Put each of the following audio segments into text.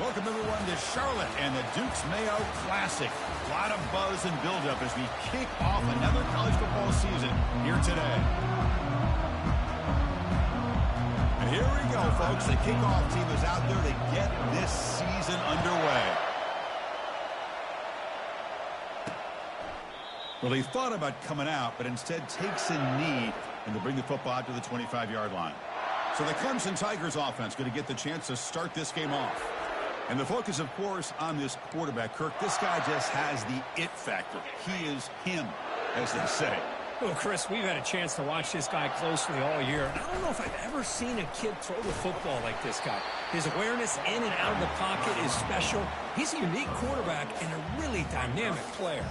Welcome, everyone, to Charlotte and the Duke's Mayo Classic. A lot of buzz and buildup as we kick off another college football season here today. And here we go, folks. The kickoff team is out there to get this season underway. Well, he thought about coming out, but instead takes a knee and to bring the football out to the 25-yard line. So the Clemson Tigers offense going to get the chance to start this game off. And the focus, of course, on this quarterback, Kirk. This guy just has the it factor. He is him, as they say. Well, Chris, we've had a chance to watch this guy closely all year. I don't know if I've ever seen a kid throw the football like this guy. His awareness in and out of the pocket is special. He's a unique quarterback and a really dynamic player.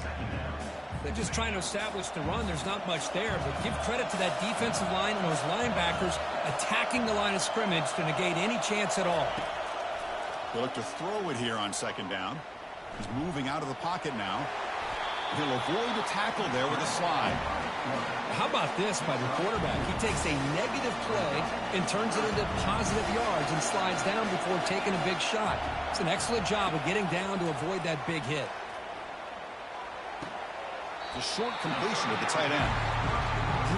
They're just trying to establish the run. There's not much there, but give credit to that defensive line and those linebackers attacking the line of scrimmage to negate any chance at all. They'll look to throw it here on second down. He's moving out of the pocket now. He'll avoid the tackle there with a slide. How about this by the quarterback? He takes a negative play and turns it into positive yards and slides down before taking a big shot. It's an excellent job of getting down to avoid that big hit. The short completion of the tight end.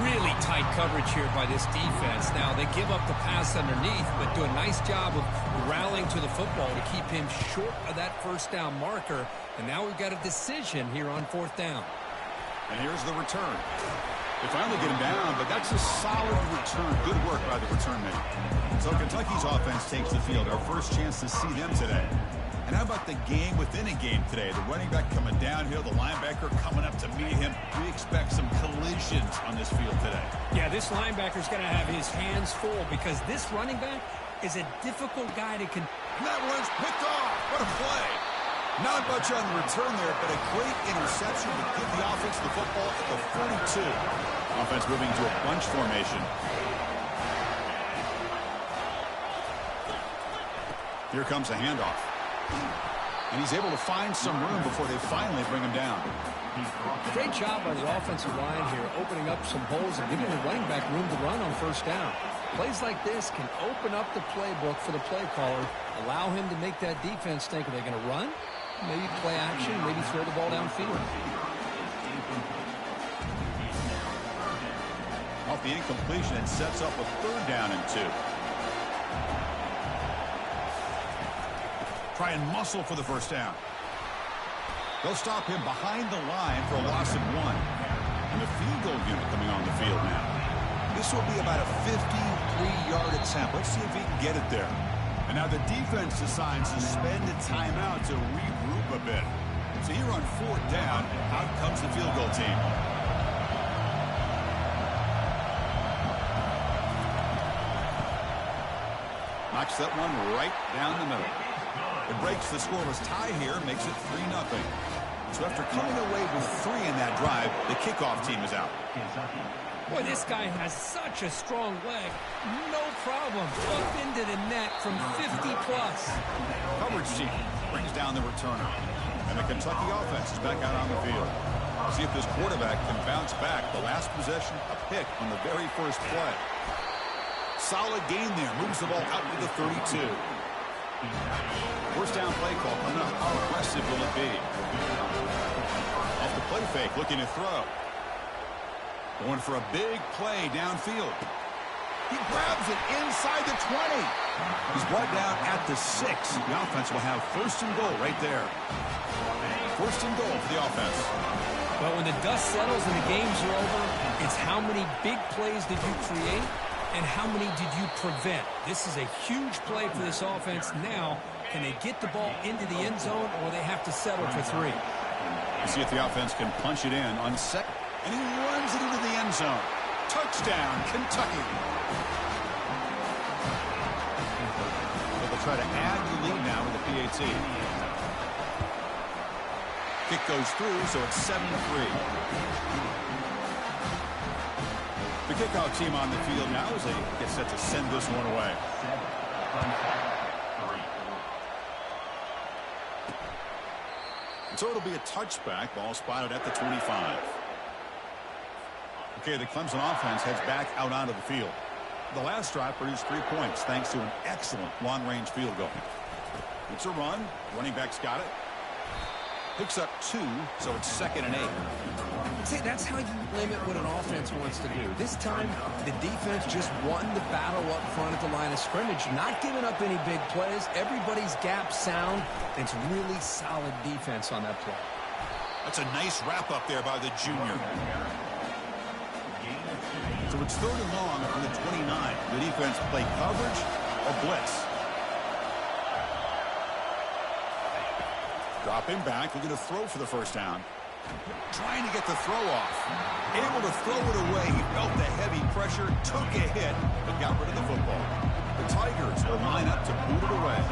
Really tight coverage here by this defense. Now, they give up the pass underneath, but do a nice job of rallying to the football to keep him short of that first down marker. And now we've got a decision here on fourth down. And here's the return. They finally get him down, but that's a solid return. Good work by the return man. So Kentucky's offense takes the field. Our first chance to see them today. And how about the game within a game today? The running back coming downhill, the linebacker coming up to meet him. We expect some collisions on this field today. Yeah, this linebacker's going to have his hands full because this running back is a difficult guy to And that one's picked off. What a play. Not much on the return there, but a great interception to give the offense the football at the 42. Offense moving to a bunch formation. Here comes a handoff. And he's able to find some room before they finally bring him down. Great job by the offensive line here, opening up some holes and giving the running back room to run on first down. Plays like this can open up the playbook for the play caller, allow him to make that defense think, are they going to run? Maybe play action, maybe throw the ball downfield. Off the incompletion, it sets up a third down and 2. Try and muscle for the first down. They'll stop him behind the line for a loss of 1. And the field goal unit coming on the field now. This will be about a 53-yard attempt. Let's see if he can get it there. And now the defense decides to spend a timeout to regroup a bit. So here on fourth down, out comes the field goal team. Knocks that one right down the middle. It breaks the scoreless tie here, makes it 3-0. So after coming away with 3 in that drive, the kickoff team is out. Boy, this guy has such a strong leg. No problem. Up into the net from 50-plus. Coverage team brings down the returner. And the Kentucky offense is back out on the field. See if this quarterback can bounce back. The last possession, a pick on the very first play. Solid gain there. Moves the ball out to the 32. First down play call coming up. How aggressive will it be? Off the play fake, looking to throw. Going for a big play downfield. He grabs it inside the 20. He's brought down at the 6. The offense will have first and goal right there. First and goal for the offense. Well, when the dust settles and the games are over, it's how many big plays did you create and how many did you prevent? This is a huge play for this offense. Now, can they get the ball into the end zone or they have to settle for 3? You see if the offense can punch it in on second. And he runs it into the end zone. Touchdown, Kentucky. But they'll try to add the lead now with the PAT. Kick goes through, so it's 7-3. The kickoff team on the field now as they get set to send this one away. And so it'll be a touchback. Ball spotted at the 25. Okay, the Clemson offense heads back out onto the field. The last drive produced 3 points thanks to an excellent long-range field goal. It's a run. Running back's got it. Picks up 2, so it's 2nd and 8. I'd say that's how you limit what an offense wants to do. This time, the defense just won the battle up front at the line of scrimmage, not giving up any big plays. Everybody's gap sound. It's really solid defense on that play. That's a nice wrap up there by the junior. So it's 3rd and long from the 29. The defense play coverage or blitz. Drop him back. Looking to throw for the first down. Trying to get the throw off. Able to throw it away. He felt the heavy pressure, took a hit, but got rid of the football. The Tigers will line up to boot it away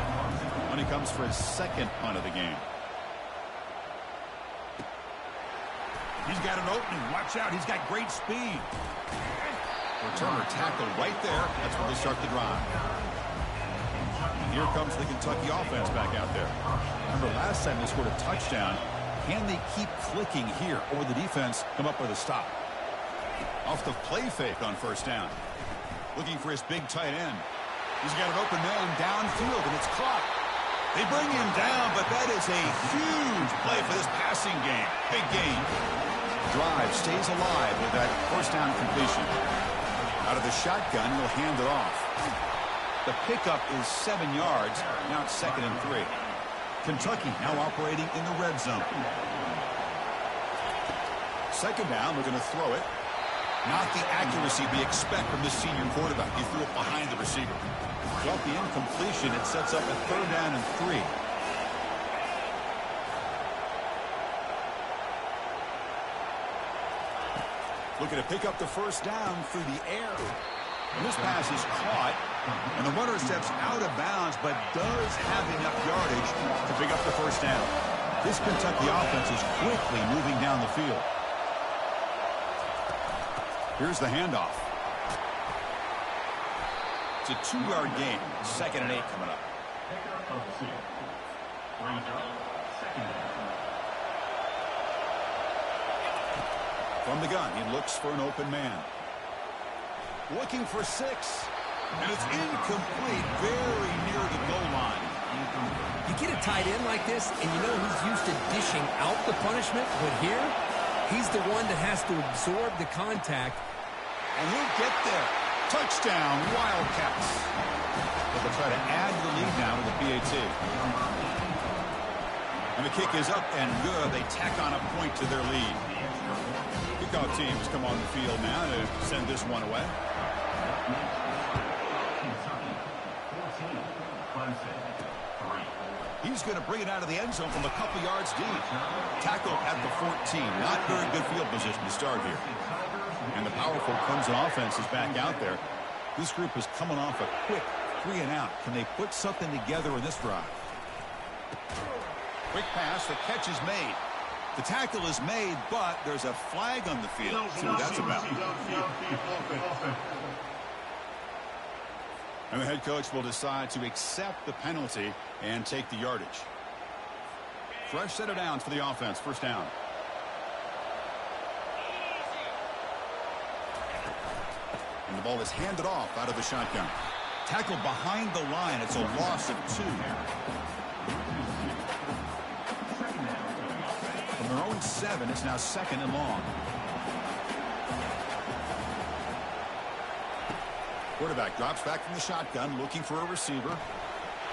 when he comes for his 2nd punt of the game. He's got an opening. Watch out. He's got great speed. Returner tackled right there. That's where they start the drive. And here comes the Kentucky offense back out there. Remember, last time they scored a touchdown. Can they keep clicking here, or the defense come up with a stop? Off the play fake on first down. Looking for his big tight end. He's got an open man downfield, and it's caught. They bring him down, but that is a huge play for this passing game. Big gain. Drive stays alive with that first down completion. Out of the shotgun, he'll hand it off. The pickup is 7 yards. Now it's 2nd and 3. Kentucky now operating in the red zone. 2nd down, we're going to throw it. Not the accuracy we expect from this senior quarterback. He threw it behind the receiver. Off the incompletion, it sets up a 3rd down and 3. Looking to pick up the first down through the air. And this pass is caught, and the runner steps out of bounds, but does have enough yardage to pick up the first down. This Kentucky offense is quickly moving down the field. Here's the handoff. It's a 2-yard gain. 2nd and 8 coming up. From the gun, he looks for an open man. Looking for 6. And it's incomplete, very near the goal line. You get a tight end like this, and you know he's used to dishing out the punishment, but here, he's the one that has to absorb the contact. And he'll get there. Touchdown, Wildcats. But they'll try to add the lead now to the PAT. And the kick is up and good. They tack on a point to their lead. Kickoff teams come on the field now to send this one away. He's going to bring it out of the end zone from a couple yards deep. Tackle at the 14. Not very good field position to start here. And the powerful Clemson offense is back out there. This group is coming off a quick 3 and out. Can they put something together in this drive? Quick pass. The catch is made. The tackle is made, but there's a flag on the field. See what that's about. And the head coach will decide to accept the penalty and take the yardage. Fresh set of downs for the offense. First down. And the ball is handed off out of the shotgun. Tackled behind the line. It's a loss of 2. From their own 7, it's now 2nd and long. Quarterback drops back from the shotgun, looking for a receiver.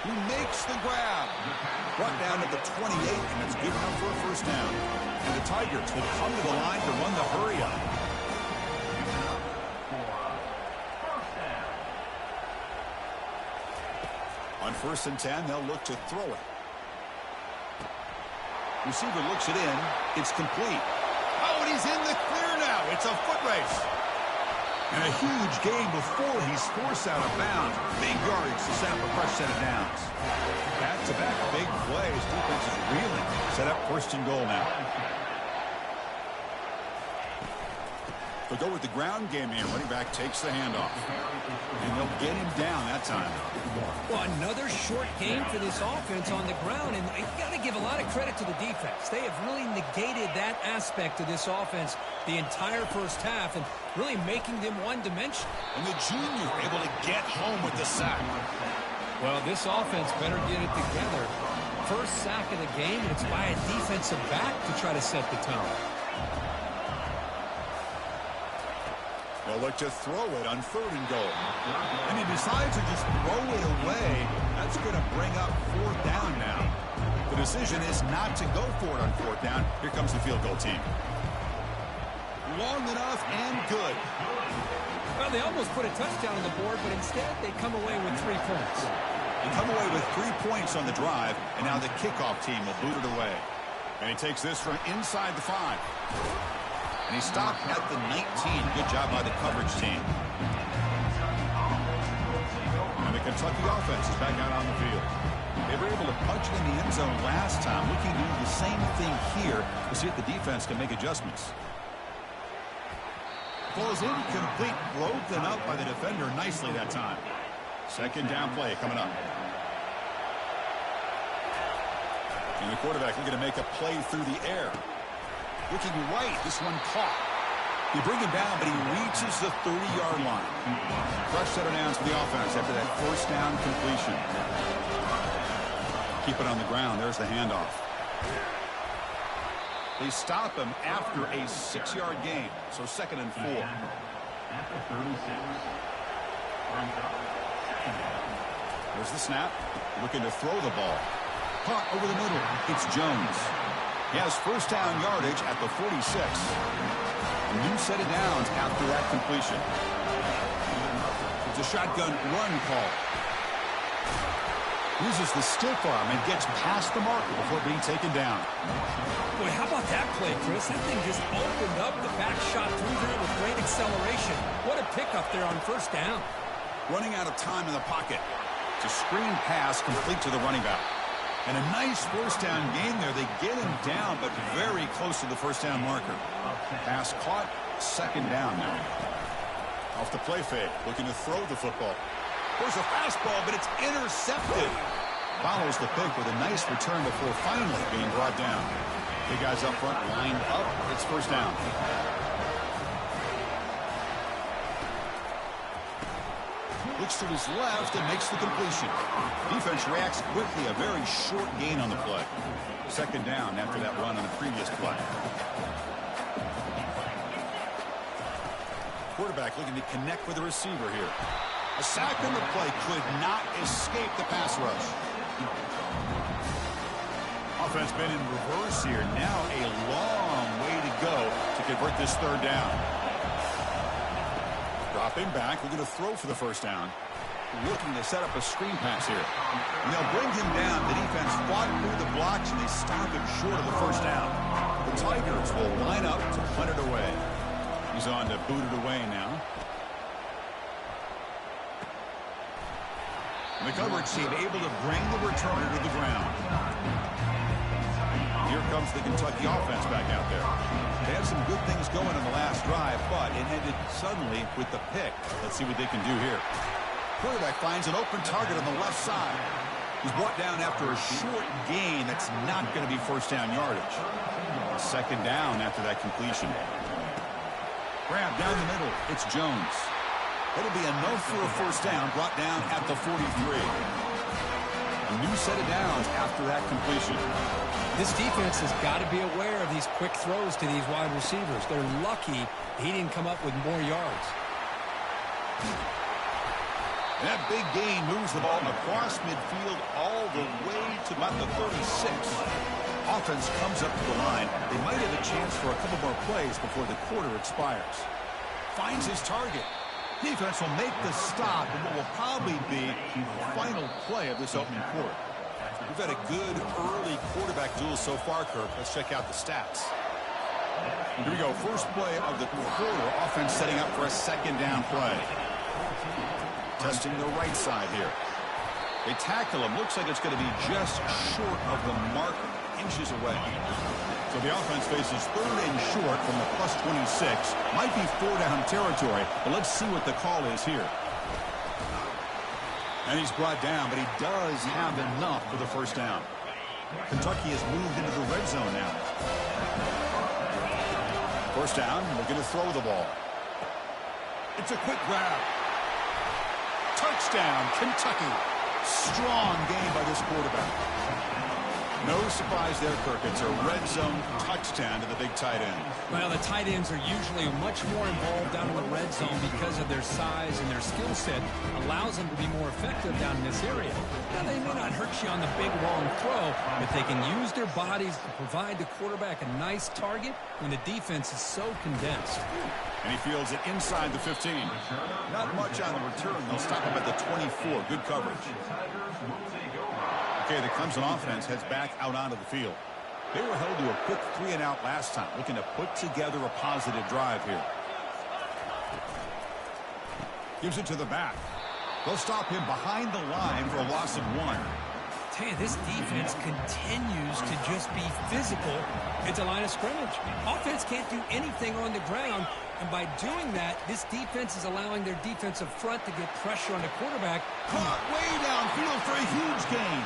He makes the grab. Brought down at the 28, and it's good enough for a first down. And the Tigers will come to the line to run the hurry-up. On 1st and 10, they'll look to throw it. Receiver looks it in. It's complete. Oh, and he's in the clear now. It's a foot race. And a huge gain before he's forced out of bounds. Big yardage to set up a fresh set of downs. Back-to-back big plays. Defense is reeling. Set up 1st and goal now. They'll go with the ground game here. Running back takes the handoff. And they'll get him down that time. Well, another short game for this offense on the ground, and you got to give a lot of credit to the defense. They have really negated that aspect of this offense the entire first half and really making them one-dimensional. And the junior able to get home with the sack. Well, this offense better get it together. First sack of the game, and it's by a defensive back to try to set the tone. They'll look to throw it on 3rd and goal. And he decides to just throw it away. That's going to bring up 4th down now. The decision is not to go for it on 4th down. Here comes the field goal team. Long enough and good. Well, they almost put a touchdown on the board, but instead they come away with 3 points. They come away with 3 points on the drive, and now the kickoff team will boot it away. And he takes this from inside the 5. And he stopped at the 19. Good job by the coverage team. And the Kentucky offense is back out on the field. They were able to punch it in the end zone last time. Looking to do the same thing here to see if the defense can make adjustments. Ball is incomplete, broken up by the defender nicely that time. 2nd down play coming up. And the quarterback looking to make a play through the air. Looking right, this one caught. You bring him down, but he reaches the 30-yard line. Fresh set of downs for the offense after that 1st down completion. Keep it on the ground. There's the handoff. They stop him after a 6-yard gain, so 2nd and 4. There's the snap. Looking to throw the ball. Caught over the middle. It's Jones. He has 1st down yardage at the 46. A new set of downs after that completion. It's a shotgun run call. Uses the stiff arm and gets past the marker before being taken down. Boy, how about that play, Chris? That thing just opened up. The back shot through there with great acceleration. What a pickup there on 1st down. Running out of time in the pocket. It's a screen pass complete to the running back. And a nice 1st down gain there. They get him down, but very close to the 1st down marker. Pass caught, 2nd down now. Off the play fake, looking to throw the football. There's a fastball, but it's intercepted. Follows the pick with a nice return before finally being brought down. Big guys up front lined up. It's 1st down. Looks to his left and makes the completion. Defense reacts quickly. A very short gain on the play. 2nd down after that run on the previous play. Quarterback looking to connect with the receiver here. A sack on the play could not escape the pass rush. Offense been in reverse here. Now a long way to go to convert this 3rd down. Dropping back, we're going to throw for the 1st down. Looking to set up a screen pass here. And they'll bring him down. The defense fought through the blocks, and they stop him short of the 1st down. The Tigers will line up to punt it away. He's on to boot it away now. And the coverage team able to bring the returner to the ground. Here comes the Kentucky offense back out there. They had some good things going on the last drive, but it ended suddenly with the pick. Let's see what they can do here. Quarterback finds an open target on the left side. He's brought down after a short gain. That's not going to be 1st down yardage. 2nd down after that completion. Grab down the middle. It's Jones. It'll be enough for a 1st down, brought down at the 43. A new set of downs after that completion. This defense has got to be aware of these quick throws to these wide receivers. They're lucky he didn't come up with more yards. That big gain moves the ball across midfield all the way to about the 36. Offense comes up to the line. They might have a chance for a couple more plays before the quarter expires. Finds his target. Defense will make the stop in what will probably be the final play of this opening quarter. We've had a good early quarterback duel so far, Kirk. Let's check out the stats. Here we go. First play of the quarter. Offense setting up for a 2nd down play. Testing the right side here. They tackle him. Looks like it's going to be just short of the marker, inches away. So the offense faces 3rd and short from the plus 26. Might be 4 down territory, but let's see what the call is here. And he's brought down, but he does have enough for the 1st down. Kentucky has moved into the red zone now. 1st down, looking to throw the ball. It's a quick grab. Touchdown, Kentucky. Strong game by this quarterback. No surprise there, Kirk. It's a red zone touchdown to the big tight end. Well, the tight ends are usually much more involved down in the red zone because of their size and their skill set allows them to be more effective down in this area. Now, they may not hurt you on the big, long throw, but they can use their bodies to provide the quarterback a nice target when the defense is so condensed. And he fields it inside the 15. Not much on the return. They'll stop him at the 24. Good coverage. Okay, the Clemson offense heads back out onto the field. They were held to a quick 3-and-out last time, looking to put together a positive drive here. Gives it to the back. They'll stop him behind the line for a loss of 1. Tell you, this defense continues to just be physical at the line of scrimmage. Offense can't do anything on the ground, and by doing that, this defense is allowing their defensive front to get pressure on the quarterback. Caught way downfield for a huge gain.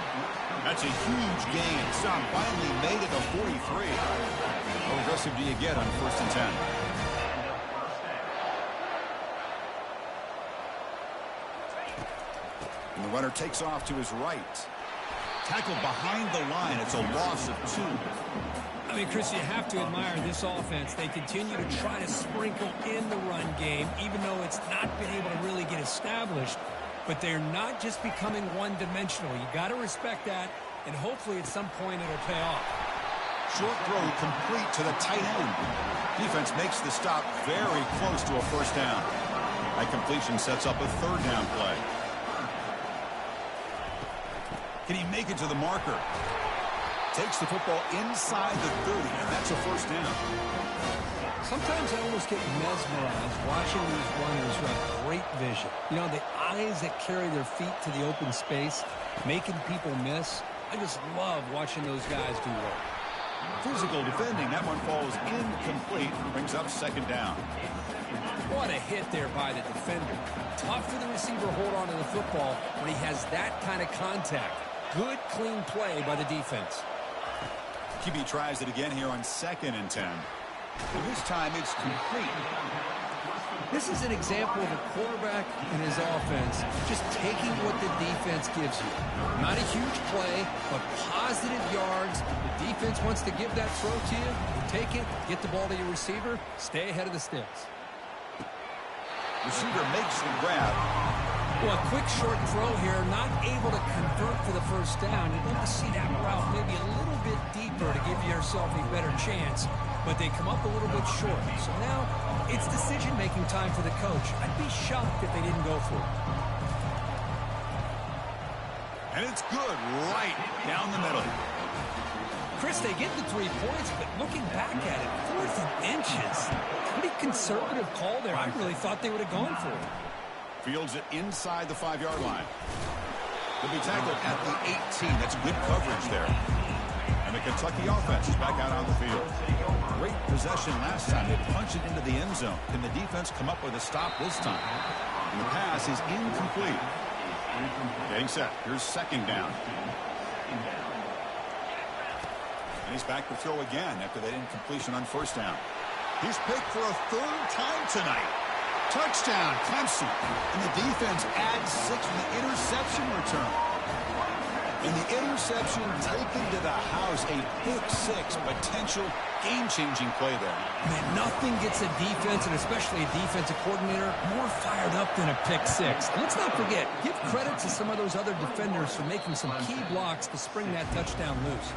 That's a huge gain. Stop finally made it to 43. How aggressive do you get on 1st and 10? And the runner takes off to his right. Tackled behind the line. It's a loss of 2. I mean, Chris, you have to admire this offense. They continue to try to sprinkle in the run game, even though it's not been able to really get established. But they're not just becoming one-dimensional. You got to respect that, and hopefully at some point it'll pay off. Short throw complete to the tight end. Defense makes the stop very close to a 1st down. That completion sets up a 3rd down play. Can he make it to the marker? Takes the football inside the 30, and that's a 1st down. Sometimes I almost get mesmerized watching these runners who have great vision. You know, the eyes that carry their feet to the open space, making people miss. I just love watching those guys do work. Physical defending. That one falls incomplete. Brings up 2nd down. What a hit there by the defender. Tough for the receiver to hold on to the football when he has that kind of contact. Good, clean play by the defense. QB tries it again here on 2nd and 10. And this time it's complete. This is an example of a quarterback and his offense just taking what the defense gives you. Not a huge play, but positive yards. The defense wants to give that throw to you. You take it, get the ball to your receiver, stay ahead of the sticks. Receiver makes the grab. Well, a quick short throw here, not able to convert for the 1st down. You'd love to see that route maybe a little bit deeper to give yourself a better chance, but they come up a little bit short. So now it's decision-making time for the coach. I'd be shocked if they didn't go for it. And it's good right down the middle. Chris, they get the 3 points, but looking back at it, 4th and inches. Pretty conservative call there. I really thought they would have gone for it. Fields it inside the 5-yard line. They'll be tackled at the 18. That's good coverage there. And the Kentucky offense is back out on the field. Great possession last time. They punched it into the end zone. Can the defense come up with a stop this time? And the pass is incomplete. Getting set. Here's 2nd down. And he's back to throw again after that incompletion on 1st down. He's picked for a 3rd time tonight. Touchdown, Clemson. And the defense adds 6 with the interception return. And the interception taken to the house. A pick 6, potential game-changing play there. Man, nothing gets a defense, and especially a defensive coordinator, more fired up than a pick 6. And let's not forget, give credit to some of those other defenders for making some key blocks to spring that touchdown loose.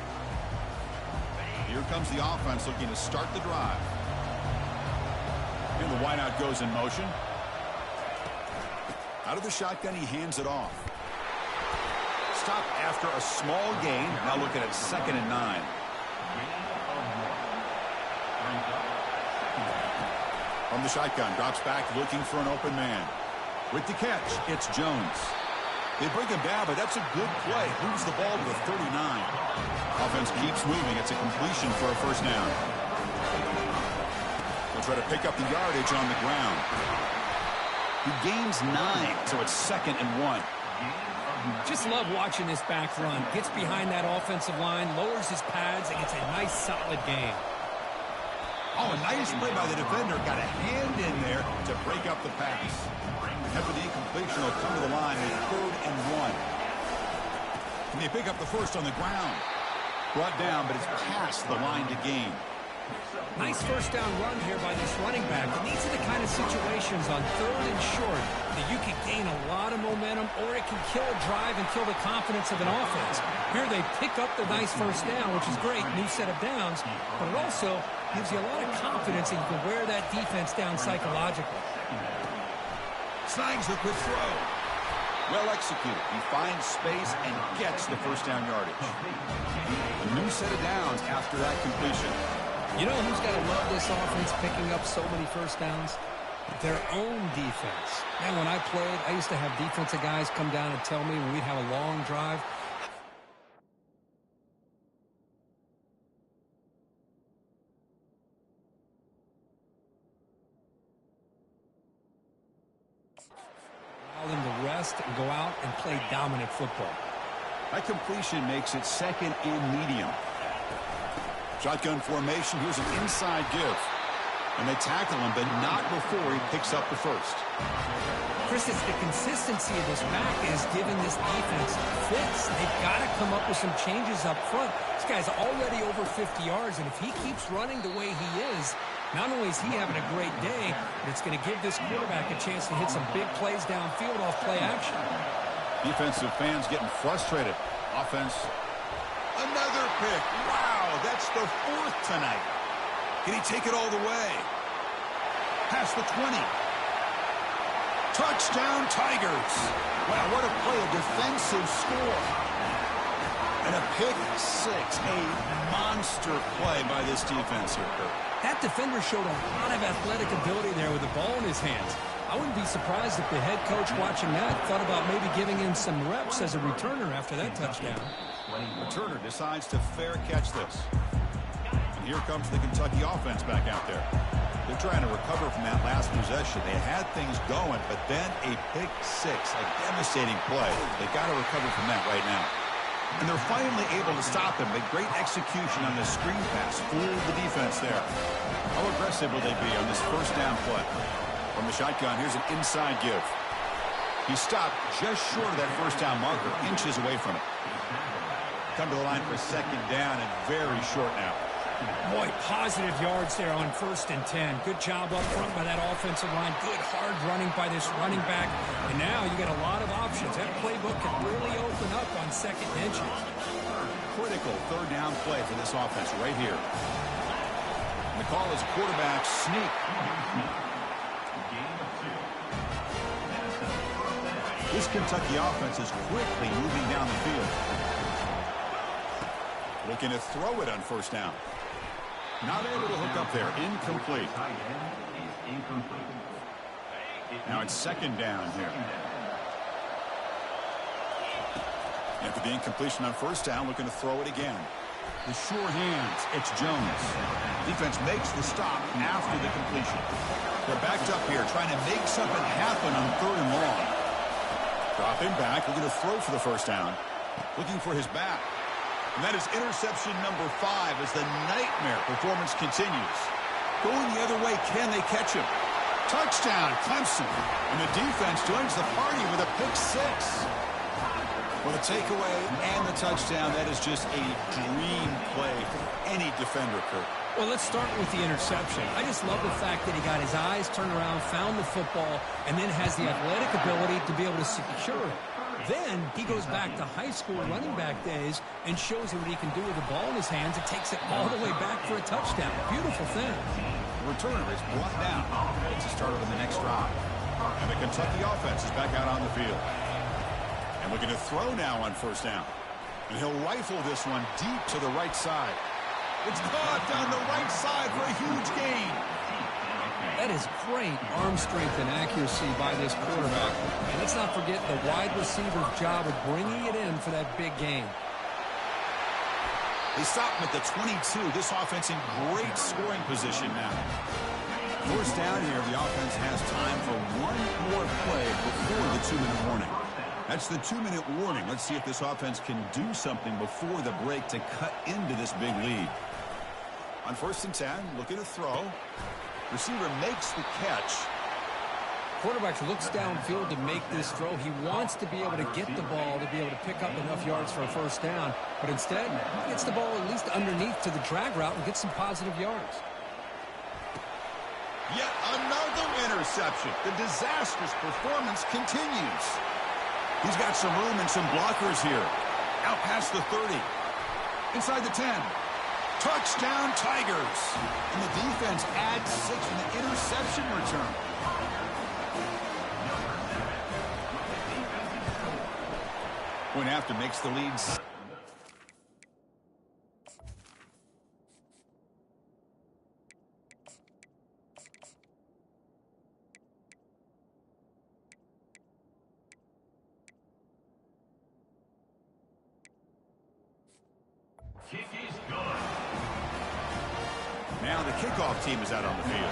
Here comes the offense looking to start the drive. And the wideout goes in motion. Out of the shotgun, he hands it off. Stop after a small gain. Now looking at 2nd and 9. From the shotgun, drops back looking for an open man. With the catch, it's Jones. They bring him down, but that's a good play. Moves the ball to the 39. Offense keeps moving. It's a completion for a 1st down. They'll try to pick up the yardage on the ground. He gains 9, so it's 2nd and 1. Just love watching this back run. Gets behind that offensive line, lowers his pads, and gets a nice, solid gain. Oh, a nice play by the defender. Got a hand in there to break up the pass. After the incompletion, will come to the line with 3rd and 1. And they pick up the first on the ground. Brought down, but it's past the line to gain. Nice first down run here by this running back. And these are the kind of situations on 3rd and short that you can gain a lot of momentum, or it can kill a drive and kill the confidence of an offense. Here they pick up the nice first down, which is great, new set of downs, but it also gives you a lot of confidence that you can wear that defense down psychologically. Snags the quick throw. Well executed. He finds space and gets the first down yardage. A new set of downs after that completion. You know who's got to love this offense picking up so many first downs? Their own defense. Man, when I played, I used to have defensive guys come down and tell me when we'd have a long drive, allow them to rest and go out and play dominant football. That completion makes it 2nd and medium. Shotgun formation. Here's an inside give. And they tackle him, but not before he picks up the first. Chris, it's the consistency of this back is giving this defense fits. They've got to come up with some changes up front. This guy's already over 50 yards, and if he keeps running the way he is, not only is he having a great day, but it's going to give this quarterback a chance to hit some big plays downfield off play action. Defensive fans getting frustrated. Offense. Another pick. Wow, that's the 4th tonight. Can he take it all the way? Past the 20. Touchdown, Tigers. Wow, what a play, a defensive score. And a pick 6, a monster play by this defense here, Kurt. That defender showed a lot of athletic ability there with the ball in his hands. I wouldn't be surprised if the head coach watching that thought about maybe giving him some reps as a returner after that touchdown. Returner decides to fair catch this. And here comes the Kentucky offense back out there. They're trying to recover from that last possession. They had things going, but then a pick 6, a devastating play. They got to recover from that right now. And they're finally able to stop him. But great execution on the screen pass. Fooled the defense there. How aggressive will they be on this first down play? From the shotgun, here's an inside give. He stopped just short of that first down marker, inches away from it. Come to the line for 2nd down and very short now. Boy, positive yards there on 1st and 10. Good job up front by that offensive line. Good hard running by this running back. And now you got a lot of options. That playbook can really open up on 2nd inches. Critical 3rd down play for this offense right here. And the call is quarterback sneak. This Kentucky offense is quickly moving down the field. Looking to throw it on 1st down. Not able to hook up there. Incomplete. Now it's 2nd down here. After the incompletion on 1st down, looking to throw it again. The sure hands. It's Jones. Defense makes the stop after the completion. They're backed up here trying to make something happen on 3rd and long. Dropping back. Looking to throw for the 1st down. Looking for his back. And that is interception number 5 as the nightmare performance continues. Going the other way, can they catch him? Touchdown, Clemson. And the defense joins the party with a pick 6. Well, the takeaway and the touchdown, that is just a dream play for any defender, Kurt. Well, let's start with the interception. I just love the fact that he got his eyes turned around, found the football, and then has the athletic ability to be able to secure it. Then he goes back to high school running back days and shows you what he can do with the ball in his hands. It takes it all the way back for a touchdown. Beautiful thing. The returner is brought down. It's a start over the next drive. And the Kentucky offense is back out on the field. And looking to throw now on 1st down. And he'll rifle this one deep to the right side. It's caught down the right side for a huge gain. That is great arm strength and accuracy by this quarterback. And let's not forget the wide receiver's job of bringing it in for that big gain. They stop him at the 22. This offense in great scoring position now. 1st down here, the offense has time for one more play before the 2-minute warning. That's the 2-minute warning. Let's see if this offense can do something before the break to cut into this big lead. On 1st and 10, looking to throw. Receiver makes the catch. Quarterback looks downfield to make this throw. He wants to be able to get the ball to be able to pick up enough yards for a first down. But instead, he gets the ball at least underneath to the drag route and gets some positive yards. Yet another interception. The disastrous performance continues. He's got some room and some blockers here. Out past the 30. Inside the 10. Touchdown, Tigers. And the defense adds 6 in the interception return. Point after makes the lead. Kick is good. Now the kickoff team is out on the field.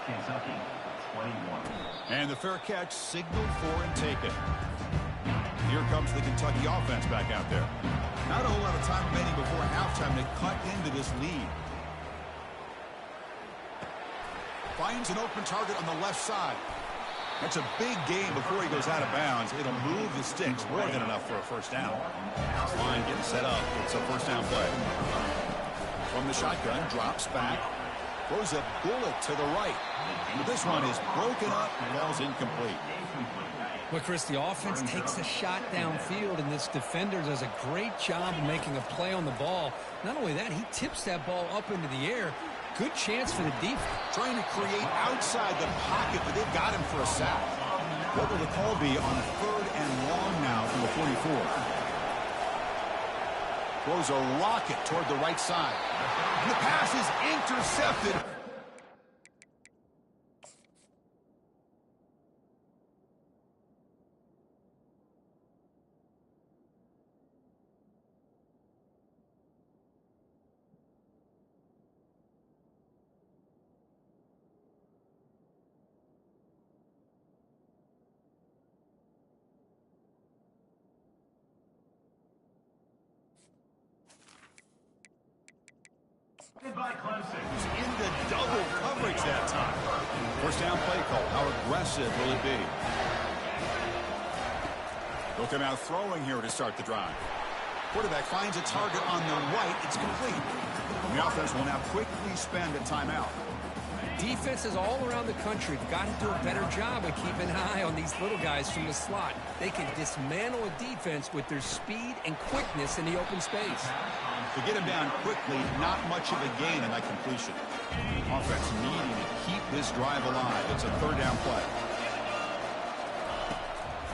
Kentucky, 21. And the fair catch signaled for and taken. Here comes the Kentucky offense back out there. Not a whole lot of time remaining before halftime to cut into this lead. Finds an open target on the left side. That's a big gain before he goes out of bounds. It'll move the sticks more than enough for a first down. Line getting set up. It's a first down play. From the shotgun, drops back. Throws a bullet to the right. But this one is broken up and falls incomplete. Well, Chris, the offense takes a shot downfield, and this defender does a great job of making a play on the ball. Not only that, he tips that ball up into the air. Good chance for the defense. Trying to create outside the pocket, but they've got him for a sack. What will the call be on 3rd and long now from the 44? Throws a rocket toward the right side. And the pass is intercepted. Goodbye, Clemson. He's in the double coverage that time. First down play call. How aggressive will it be? They'll come out throwing here to start the drive. Quarterback finds a target on the right. It's complete. And the offense will now quickly spend a timeout. Defenses all around the country have got to do a better job of keeping an eye on these little guys from the slot. They can dismantle a defense with their speed and quickness in the open space. To get him down quickly, not much of a gain in that completion. Offense needing to keep this drive alive. It's a 3rd down play.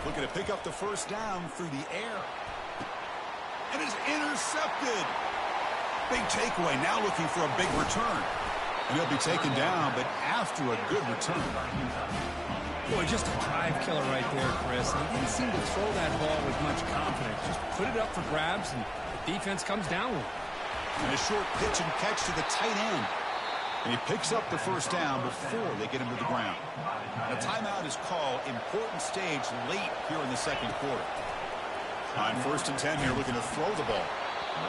Looking to pick up the first down through the air. And it's intercepted. Big takeaway. Now looking for a big return. And he'll be taken down, but after a good return. Boy, just a drive killer right there, Chris. And he didn't seem to throw that ball with much confidence. Just put it up for grabs, and the defense comes down with it. And a short pitch and catch to the tight end. And he picks up the first down before they get him to the ground. A timeout is called. Important stage late here in the second quarter. On 1st and 10 here, looking to throw the ball.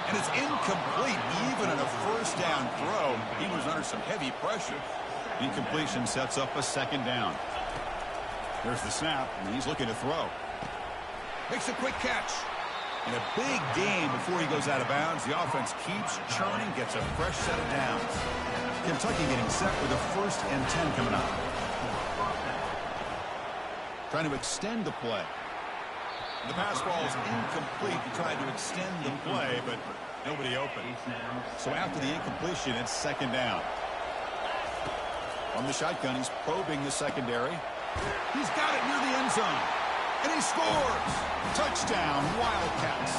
And it's incomplete. Even in a first down throw, he was under some heavy pressure. Incompletion sets up a 2nd down. There's the snap, and he's looking to throw. Makes a quick catch. And a big gain before he goes out of bounds. The offense keeps churning, gets a fresh set of downs. Kentucky getting set with a 1st and 10 coming up. Trying to extend the play. The pass ball is incomplete. He tried to extend the play, but nobody open. So after the incompletion, it's 2nd down. On the shotgun, he's probing the secondary. He's got it near the end zone. And he scores! Touchdown, Wildcats.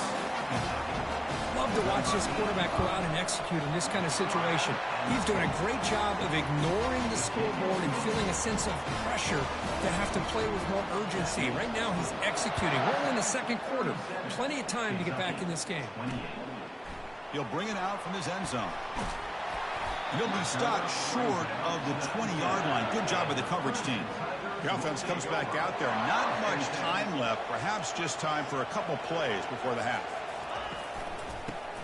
Love to watch this quarterback go out and execute in this kind of situation. He's doing a great job of ignoring the scoreboard and feeling a sense of pressure to have to play with more urgency. Right now, he's executing. We're in the second quarter. Plenty of time to get back in this game. He'll bring it out from his end zone. And he'll be stopped short of the 20-yard line. Good job by the coverage team. The offense comes back out there. Not much time left. Perhaps just time for a couple plays before the half.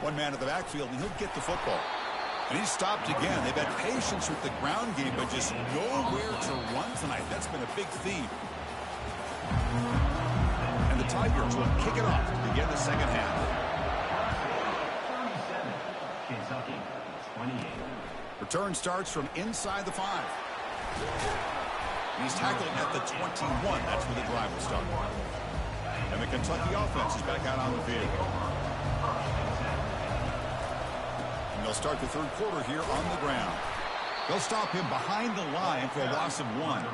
One man at the backfield, and he'll get the football. And he's stopped again. They've had patience with the ground game, but just nowhere to run tonight. That's been a big theme. And the Tigers will kick it off to begin the second half. 37, Kentucky, 28. Return starts from inside the 5. He's tackled at the 21. That's where the drive will start. And the Kentucky offense is back out on the field. And they'll start the third quarter here on the ground. They'll stop him behind the line for a loss of 1.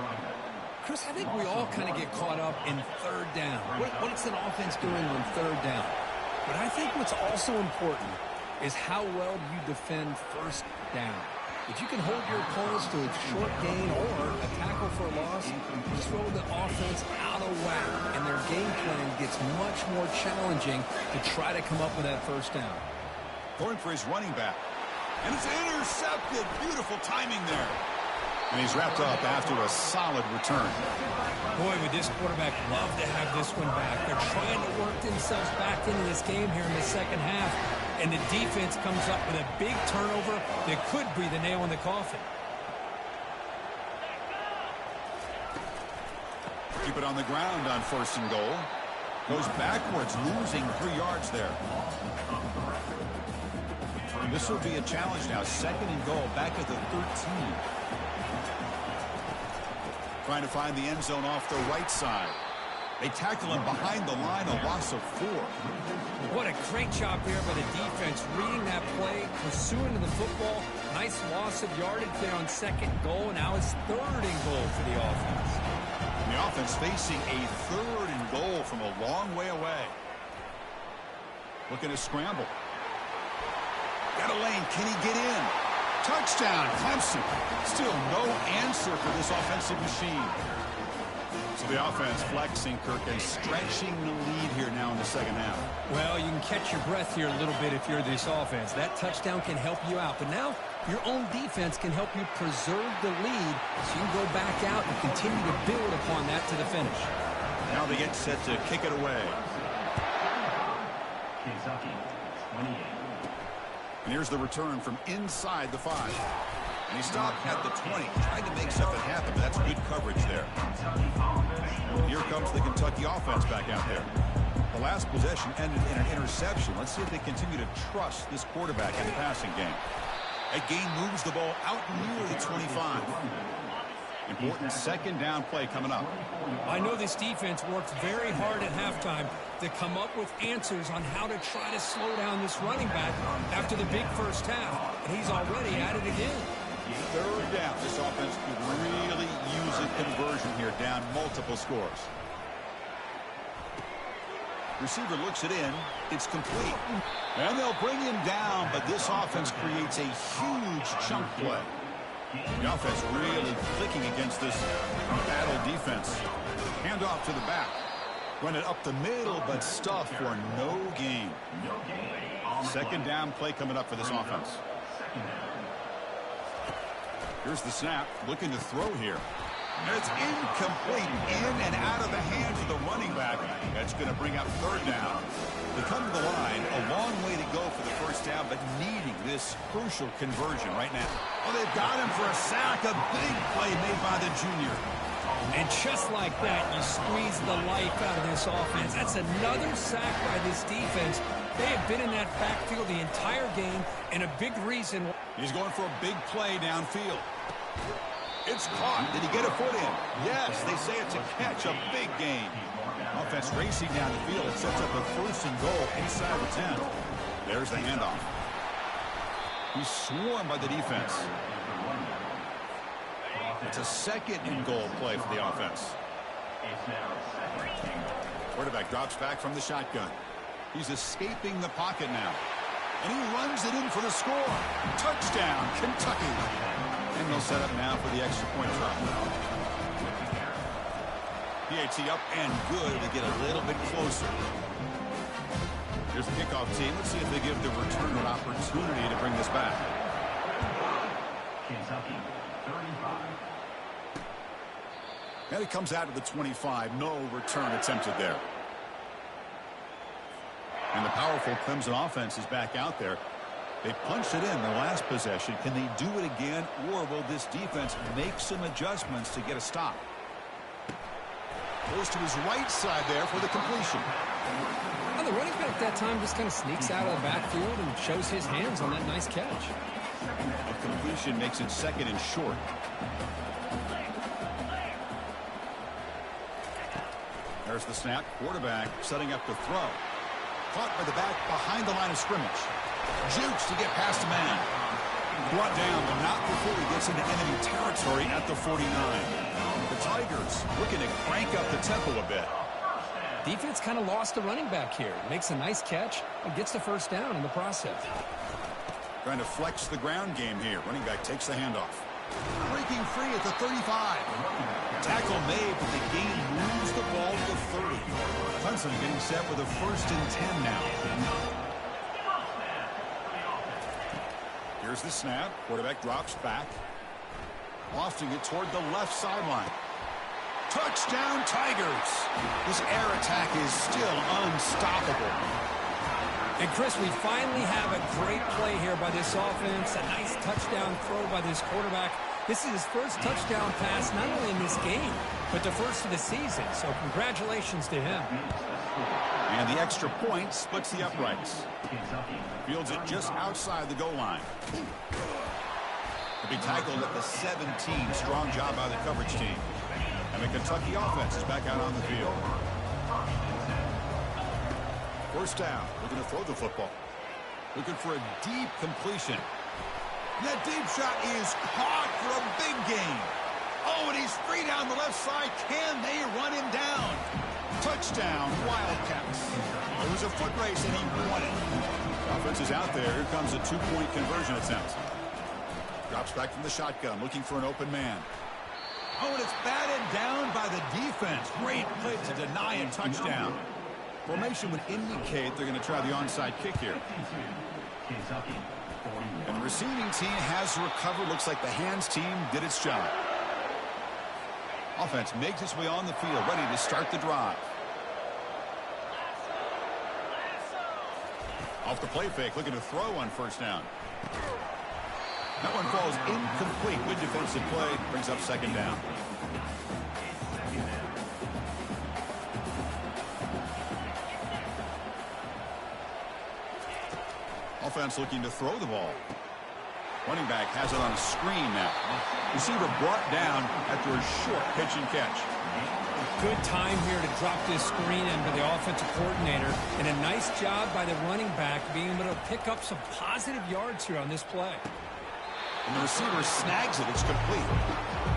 Chris, I think we all kind of get caught up in third down. What's an offense doing on third down? But I think what's also important is how well you defend first down. If you can hold your opponents to a short gain or a tackle for a loss, you throw the offense out of whack, and their game plan gets much more challenging to try to come up with that first down. Going for his running back. And it's intercepted. Beautiful timing there. And he's wrapped up after a solid return. Boy, would this quarterback love to have this one back. They're trying to work themselves back into this game here in the second half. And the defense comes up with a big turnover that could be the nail in the coffin. Keep it on the ground on 1st and goal. Goes backwards, losing 3 yards there. And this will be a challenge now. 2nd and goal, back at the 13. Trying to find the end zone off the right side. They tackle him behind the line, a loss of 4. What a great job there by the defense, reading that play, pursuing to the football. Nice loss of yardage there on 2nd goal. Now it's 3rd and goal for the offense. And the offense facing a 3rd and goal from a long way away. Looking to scramble. Got a lane. Can he get in? Touchdown, Clemson. Still no answer for this offensive machine. So the offense flexing, Kirk, and stretching the lead here now in the second half. Well, you can catch your breath here a little bit if you're this offense. That touchdown can help you out. But now your own defense can help you preserve the lead so you can go back out and continue to build upon that to the finish. Now they get set to kick it away. Kentucky, 28. And here's the return from inside the 5. And he stopped at the 20. Tried to make something happen, but that's good coverage there. And here comes the Kentucky offense back out there. The last possession ended in an interception. Let's see if they continue to trust this quarterback in the passing game. That gain moves the ball out near the 25. Important 2nd down play coming up. I know this defense worked very hard at halftime to come up with answers on how to try to slow down this running back after the big first half. And he's already at it again. 3rd down. This offense could really use a conversion here, down multiple scores. Receiver looks it in. It's complete. And they'll bring him down, but this offense creates a huge chunk play. The offense really clicking against this battle defense. Hand off to the back. Run it up the middle, but stuff for no gain. 2nd down play coming up for this offense. Here's the snap. Looking to throw here. And it's incomplete. In and out of the hands of the running back. That's going to bring up 3rd down. They come to the line. A long way to go for the first down, but needing this crucial conversion right now. Oh, they've got him for a sack. A big play made by the junior. And just like that, you squeeze the life out of this offense. That's another sack by this defense. They have been in that backfield the entire game, and a big reason. He's going for a big play downfield. It's caught. Did he get a foot in? Yes, they say it's a catch, a big gain. Offense racing down the field. It sets up a 1st and goal inside the 10. There's the handoff. He's swarmed by the defense. It's a 2nd and goal play for the offense. Quarterback drops back from the shotgun. He's escaping the pocket now. And he runs it in for the score. Touchdown, Kentucky. And they'll set up now for the extra point try. PAT up and good to get a little bit closer. Here's the kickoff team. Let's see if they give the returner an opportunity to bring this back. Kentucky, 35. And it comes out to the 25. No return attempted there. And the powerful Clemson offense is back out there. They punched it in the last possession. Can they do it again, or will this defense make some adjustments to get a stop? Goes to his right side there for the completion. Well, the running back that time just kind of sneaks out of the backfield and shows his hands on that nice catch. A completion makes it second and short. There's the snap. Quarterback setting up to throw. Caught by the back behind the line of scrimmage. Jukes to get past a man. Brought down, but not before he gets into enemy territory at the 49. The Tigers looking to crank up the tempo a bit. Defense kind of lost the running back here. Makes a nice catch and gets the first down in the process. Trying to flex the ground game here. Running back takes the handoff. Breaking free at the 35. Tackle made, but the game moves the ball to the 30. Clemson getting set with a 1st and 10 now. Here's the snap. Quarterback drops back. Lofting it toward the left sideline. Touchdown, Tigers. This air attack is still unstoppable. And, Chris, we finally have a great play here by this offense. A nice touchdown throw by this quarterback. This is his first touchdown pass, not only in this game, but the first of the season. So congratulations to him. And the extra point splits the uprights. Fields it just outside the goal line. To be tackled at the 17. Strong job by the coverage team. And the Kentucky offense is back out on the field. First down. Looking to throw the football. Looking for a deep completion. That deep shot is caught for a big gain. Oh, and he's free down the left side. Can they run him down? Touchdown, Wildcats. It was a foot race, and he won it. Offense is out there. Here comes a 2-point conversion attempt. Drops back from the shotgun, looking for an open man. Oh, and it's batted down by the defense. Great play to deny a touchdown. Formation would indicate they're going to try the onside kick here. And the receiving team has recovered. Looks like the hands team did its job. Offense makes its way on the field, ready to start the drive. Off the play fake, looking to throw on first down. That one falls incomplete. Good defensive play. Brings up second down. Offense looking to throw the ball. Running back has it on a screen now. Receiver brought down after a short pitch and catch. Good time here to drop this screen in by the offensive coordinator. And a nice job by the running back being able to pick up some positive yards here on this play. And the receiver snags it. It's complete.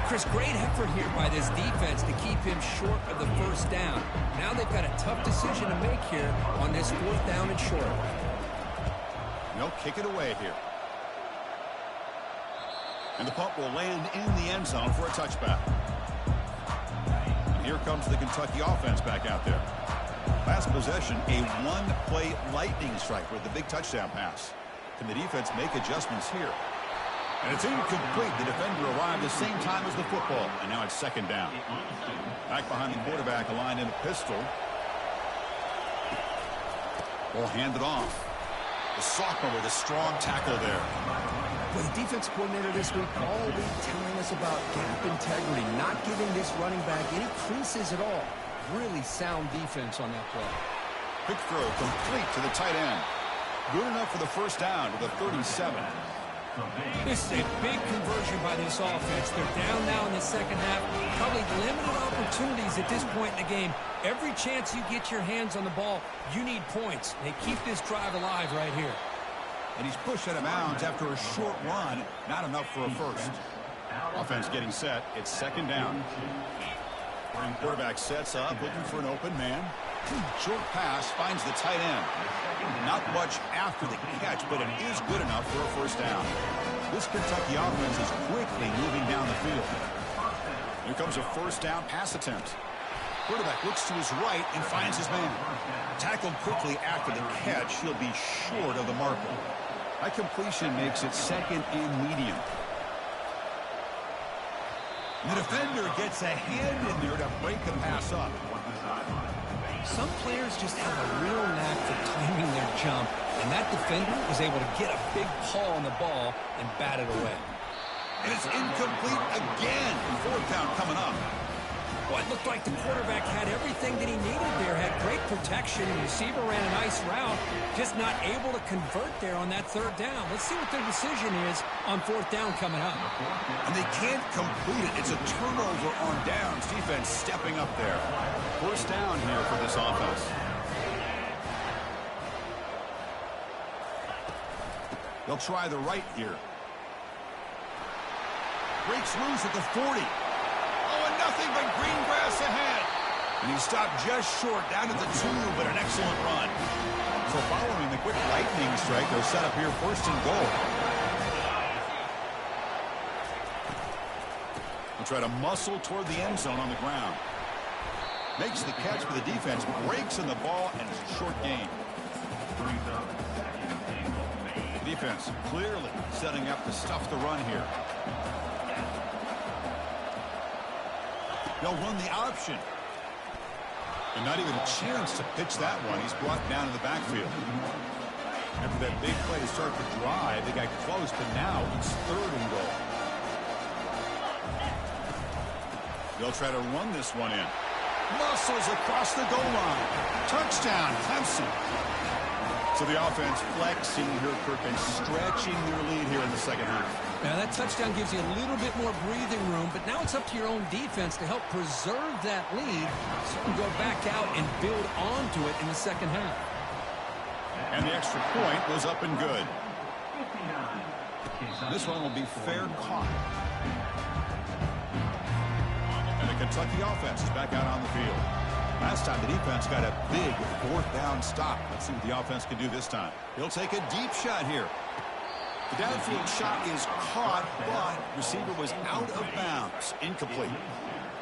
Chris, great effort here by this defense to keep him short of the first down. Now they've got a tough decision to make here on this 4th down and short. They'll kick it away here. And the punt will land in the end zone for a touchback. And here comes the Kentucky offense back out there. Last possession, a one-play lightning strike with the big touchdown pass. Can the defense make adjustments here? And it's incomplete. The defender arrived the same time as the football. And now it's second down. Back behind the quarterback, aligned in a pistol. Ball handed off. The sophomore with a strong tackle there. Well, the defense coordinator this week all week telling us about gap integrity, not giving this running back any creases at all. Really sound defense on that play. Quick throw complete to the tight end. Good enough for the first down to the 37. This is a big conversion by this offense. They're down now in the second half. Probably limited opportunities at this point in the game. Every chance you get your hands on the ball, you need points. They keep this drive alive right here. And he's pushed out of bounds after a short run. Not enough for a first. Offense getting set. It's second down. Quarterback sets up, looking for an open man. Short pass finds the tight end. Not much after the catch, but it is good enough for a first down. This Kentucky offense is quickly moving down the field. Here comes a first down pass attempt. Quarterback looks to his right and finds his man. Tackled quickly after the catch. He'll be short of the marker. That completion makes it second and medium. The defender gets a hand in there to break the pass up. Some players just have a real knack for timing their jump, and that defender was able to get a big paw on the ball and bat it away. And it's incomplete again. 4th down coming up. Well, it looked like the quarterback had everything that he needed there, had great protection, and the receiver ran a nice route, just not able to convert there on that 3rd down. Let's see what their decision is on 4th down coming up. And they can't complete it. It's a turnover on downs. Defense stepping up there. 1st down here for this offense. They'll try the right here. Breaks loose at the 40. Oh, and nothing but green grass ahead. And he stopped just short down at the 2, but an excellent run. So following the quick lightning strike, they're set up here 1st and goal. They'll try to muscle toward the end zone on the ground. Makes the catch for the defense, breaks in the ball, and it's a short gain. The defense clearly setting up to stuff the run here. They'll run the option. And not even a chance to pitch that one. He's brought down in the backfield. After that big play to start the drive, they got close, but now it's 3rd and goal. They'll try to run this one in. Muscles across the goal line. Touchdown, Clemson. So the offense flexing here, Kirk, and stretching their lead here in the 2nd half. Now, that touchdown gives you a little bit more breathing room, but now it's up to your own defense to help preserve that lead so you can go back out and build onto it in the 2nd half. And the extra point was up and good. This one will be fair caught. And the Kentucky offense is back out on the field. Last time the defense got a big 4th down stop. Let's see what the offense can do this time. He'll take a deep shot here. The downfield shot is caught, but receiver was out of bounds. Incomplete.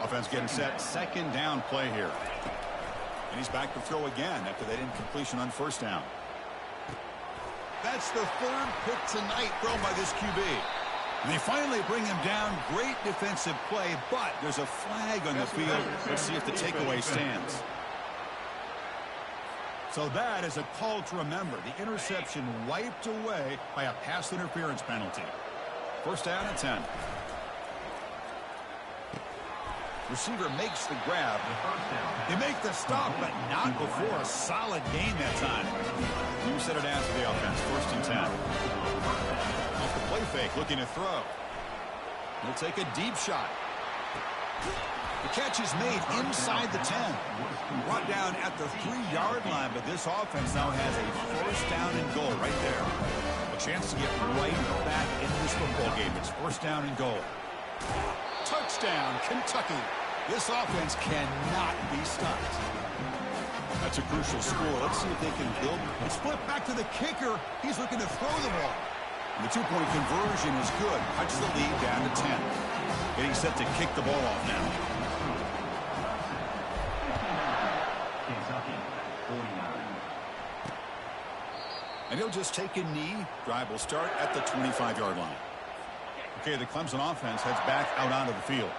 Offense getting set. 2nd down play here. And he's back to throw again after that incompletion on 1st down. That's the 3rd pick tonight thrown by this QB. And they finally bring him down. Great defensive play, but there's a flag on the field. Let's see if the takeaway stands. So that is a call to remember. The interception wiped away by a pass interference penalty. 1st down and 10. Receiver makes the grab. They make the stop, but not before a solid gain that time. You set it after the offense. 1st and 10. Off the play fake, looking to throw. He'll take a deep shot. The catch is made inside the 10. Brought down at the 3-yard line, but this offense now has a 1st down and goal right there. A chance to get right back in this football game. It's 1st down and goal. Touchdown, Kentucky. This offense cannot be stopped. That's a crucial score. Let's see if they can build. It's flipped back to the kicker. He's looking to throw the ball. And the 2-point conversion is good. Cuts the lead down to 10. Getting set to kick the ball off now. Kentucky, 49. And he'll just take a knee. Drive will start at the 25-yard line. Okay, the Clemson offense heads back out onto the field.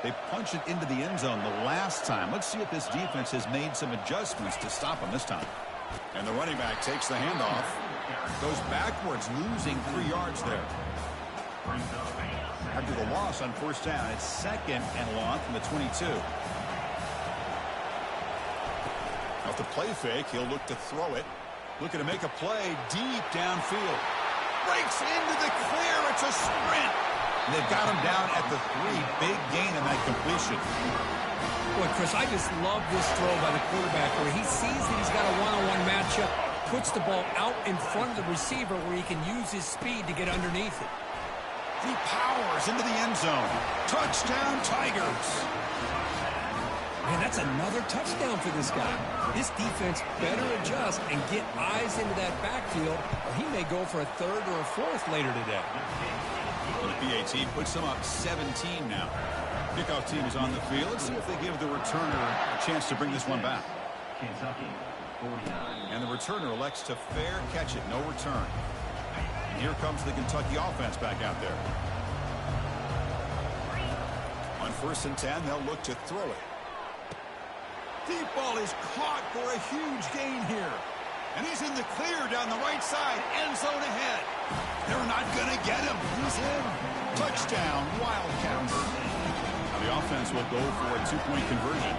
They punched it into the end zone the last time. Let's see if this defense has made some adjustments to stop them this time. And the running back takes the handoff. Goes backwards, losing 3 yards there. After the loss on 1st down, it's 2nd and long from the 22. Off the play fake, he'll look to throw it. Looking to make a play deep downfield. Breaks into the clear. It's a sprint. And they've got him down at the 3. Big gain in that completion. Boy, Chris, I just love this throw by the quarterback where he sees that he's got a one-on-one matchup, puts the ball out in front of the receiver where he can use his speed to get underneath it. He powers into the end zone. Touchdown, Tigers. Man, that's another touchdown for this guy. This defense better adjust and get eyes into that backfield, or he may go for a 3rd or a 4th later today. The PAT puts them up 17 now. Kickoff team is on the field. Let's see if they give the returner a chance to bring this one back. Kentucky, 49. And the returner elects to fair catch it. No return. And here comes the Kentucky offense back out there. On 1st and 10, they'll look to throw it. Deep ball is caught for a huge gain here. And he's in the clear down the right side. End zone ahead. They're not going to get him. He's in. Touchdown, Wildcats. Now the offense will go for a two-point conversion.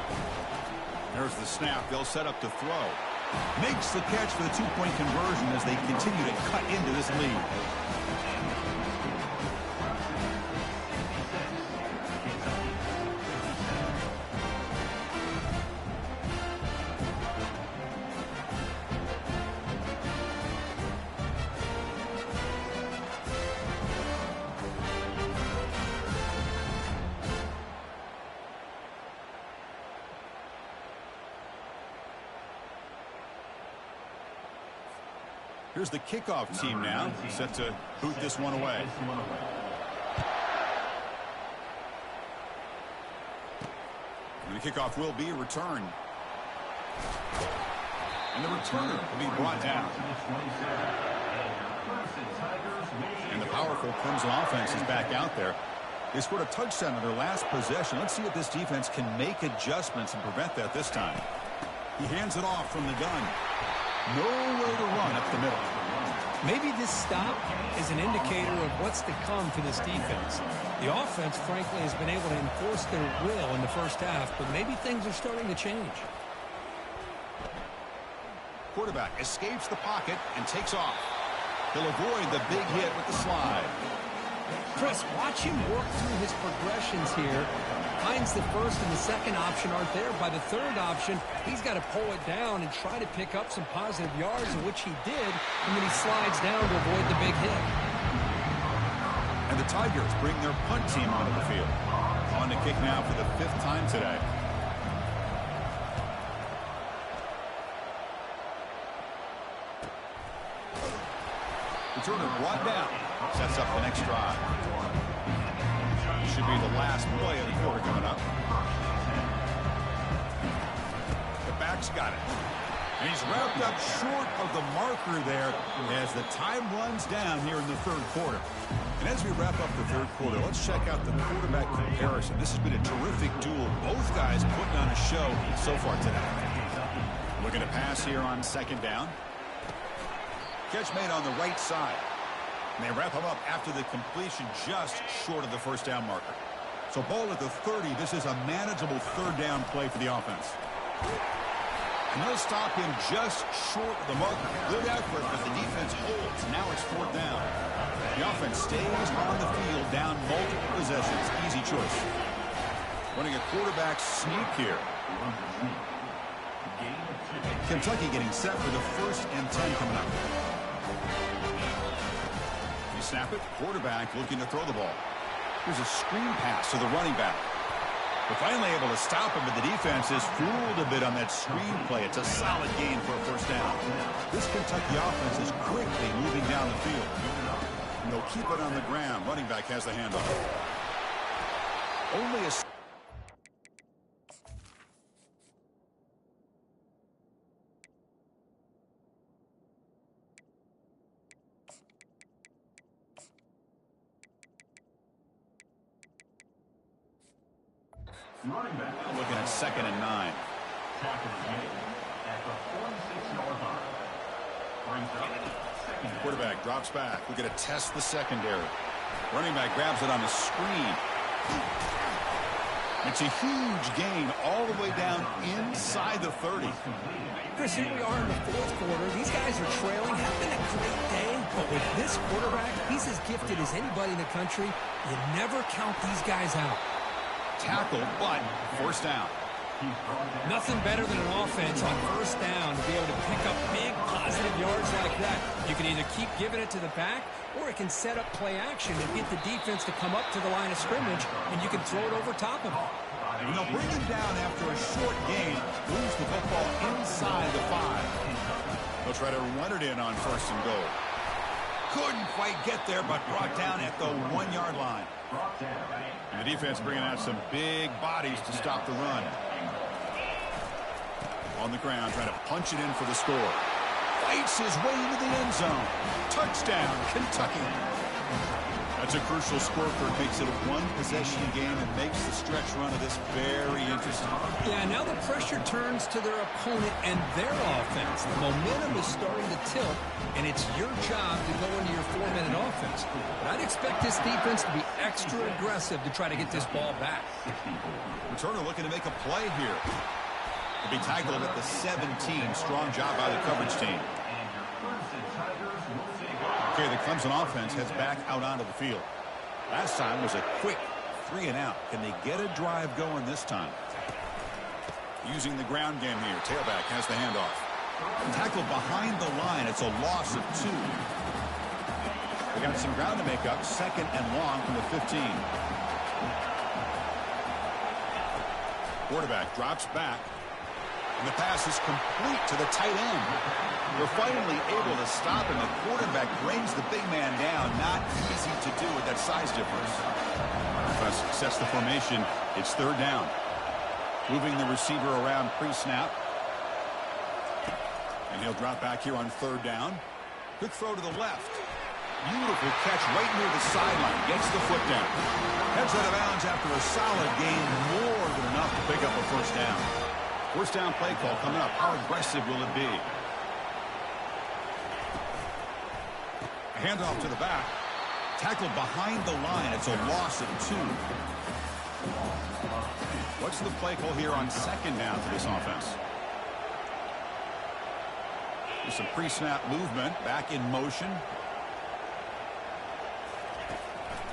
There's the snap. They'll set up to throw. Makes the catch for the two-point conversion as they continue to cut into this lead. Here's the kickoff team now, set to boot this one away. And the kickoff will be returned. And the returner will be brought down. And the powerful Clemson offense is back out there. They scored a touchdown in their last possession. Let's see if this defense can make adjustments and prevent that this time. He hands it off from the gun. Nowhere to run up the middle. Maybe this stop is an indicator of what's to come for this defense. The offense, frankly, has been able to enforce their will in the first half, but maybe things are starting to change. Quarterback escapes the pocket and takes off. He'll avoid the big hit with the slide. Chris, watch him work through his progressions here. Finds the first and the second option aren't there. By the third option, he's got to pull it down and try to pick up some positive yards, which he did, and then he slides down to avoid the big hit. And the Tigers bring their punt team onto the field. On to kick now for the 5th time today. Returner brought down. Sets up the next drive. Should be the last play of the quarter coming up. The back's got it. And he's wrapped up short of the marker there as the time runs down here in the third quarter. And as we wrap up the third quarter, let's check out the quarterback comparison. This has been a terrific duel. Both guys putting on a show so far today. Looking to pass here on second down. Catch made on the right side. And they wrap him up after the completion just short of the first down marker. So ball at the 30. This is a manageable third down play for the offense. And they'll stop him just short of the marker. Good effort, but the defense holds. Now it's fourth down. The offense stays on the field down multiple possessions. Easy choice. Running a quarterback sneak here. Kentucky getting set for the 1st and 10 coming up. Snap it. Quarterback looking to throw the ball. Here's a screen pass to the running back. They're finally able to stop him, but the defense is fooled a bit on that screen play. It's a solid gain for a first down. This Kentucky offense is quickly moving down the field. And they'll keep it on the ground. Running back has the handoff. Only a Running back. looking at 2nd and 9. Tackle is made at the 46-yard line. Brings up second. Quarterback drops back. We're going to test the secondary. Running back grabs it on the screen. It's a huge gain all the way down inside the 30. Chris, here we are in the fourth quarter. These guys are trailing, having a great day. But with this quarterback, he's as gifted as anybody in the country. You never count these guys out. Tackle, but first down. Nothing better than an offense on first down to be able to pick up big positive yards like that. You can either keep giving it to the back, or it can set up play action and get the defense to come up to the line of scrimmage, and you can throw it over top of them. And they'll bring him down after a short gain. Moves the football inside the 5. They'll try to run it in on first and goal. Couldn't quite get there, but brought down at the 1-yard line. And the defense bringing out some big bodies to stop the run. On the ground, trying to punch it in for the score. Fights his way into the end zone. Touchdown, Kentucky. That's a crucial score for it. Makes it a one-possession game and makes the stretch run of this very interesting. Yeah, now the pressure turns to their opponent and their offense. The momentum is starting to tilt, and it's your job to go into your 4-minute offense. But I'd expect this defense to be extra aggressive to try to get this ball back. Returner looking to make a play here. He'll be tackled at the 17. Strong job by the coverage team. Okay, the Clemson offense heads back out onto the field. Last time was a quick 3-and-out. Can they get a drive going this time? Using the ground game here. Tailback has the handoff. Tackled behind the line. It's a loss of 2. We got some ground to make up. 2nd and long from the 15. Quarterback drops back. And the pass is complete to the tight end. They're finally able to stop him. The quarterback brings the big man down. Not easy to do with that size difference. Sets the formation. It's 3rd down. Moving the receiver around pre-snap. And he'll drop back here on 3rd down. Quick throw to the left. Beautiful catch right near the sideline. Gets the foot down. Heads out of bounds after a solid gain. More than enough to pick up a 1st down. 1st down play call coming up. How aggressive will it be? Handoff to the back. Tackled behind the line. It's a loss of 2. What's the play call here on 2nd down for this offense? There's some pre-snap movement. Back in motion.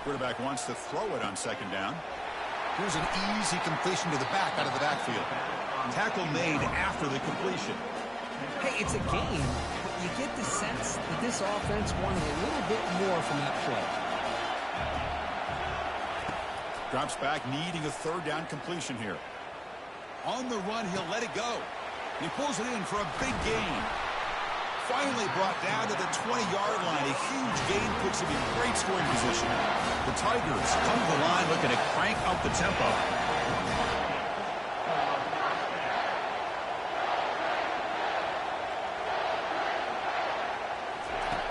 Quarterback wants to throw it on 2nd down. Here's an easy completion to the back out of the backfield. Tackle made after the completion. Hey, it's a game, but you get the sense that this offense wanted a little bit more from that play. Drops back, needing a 3rd down completion here. On the run, he'll let it go. He pulls it in for a big gain. Finally brought down to the 20-yard line. A huge gain puts him in great scoring position. The Tigers come to the line looking to crank up the tempo.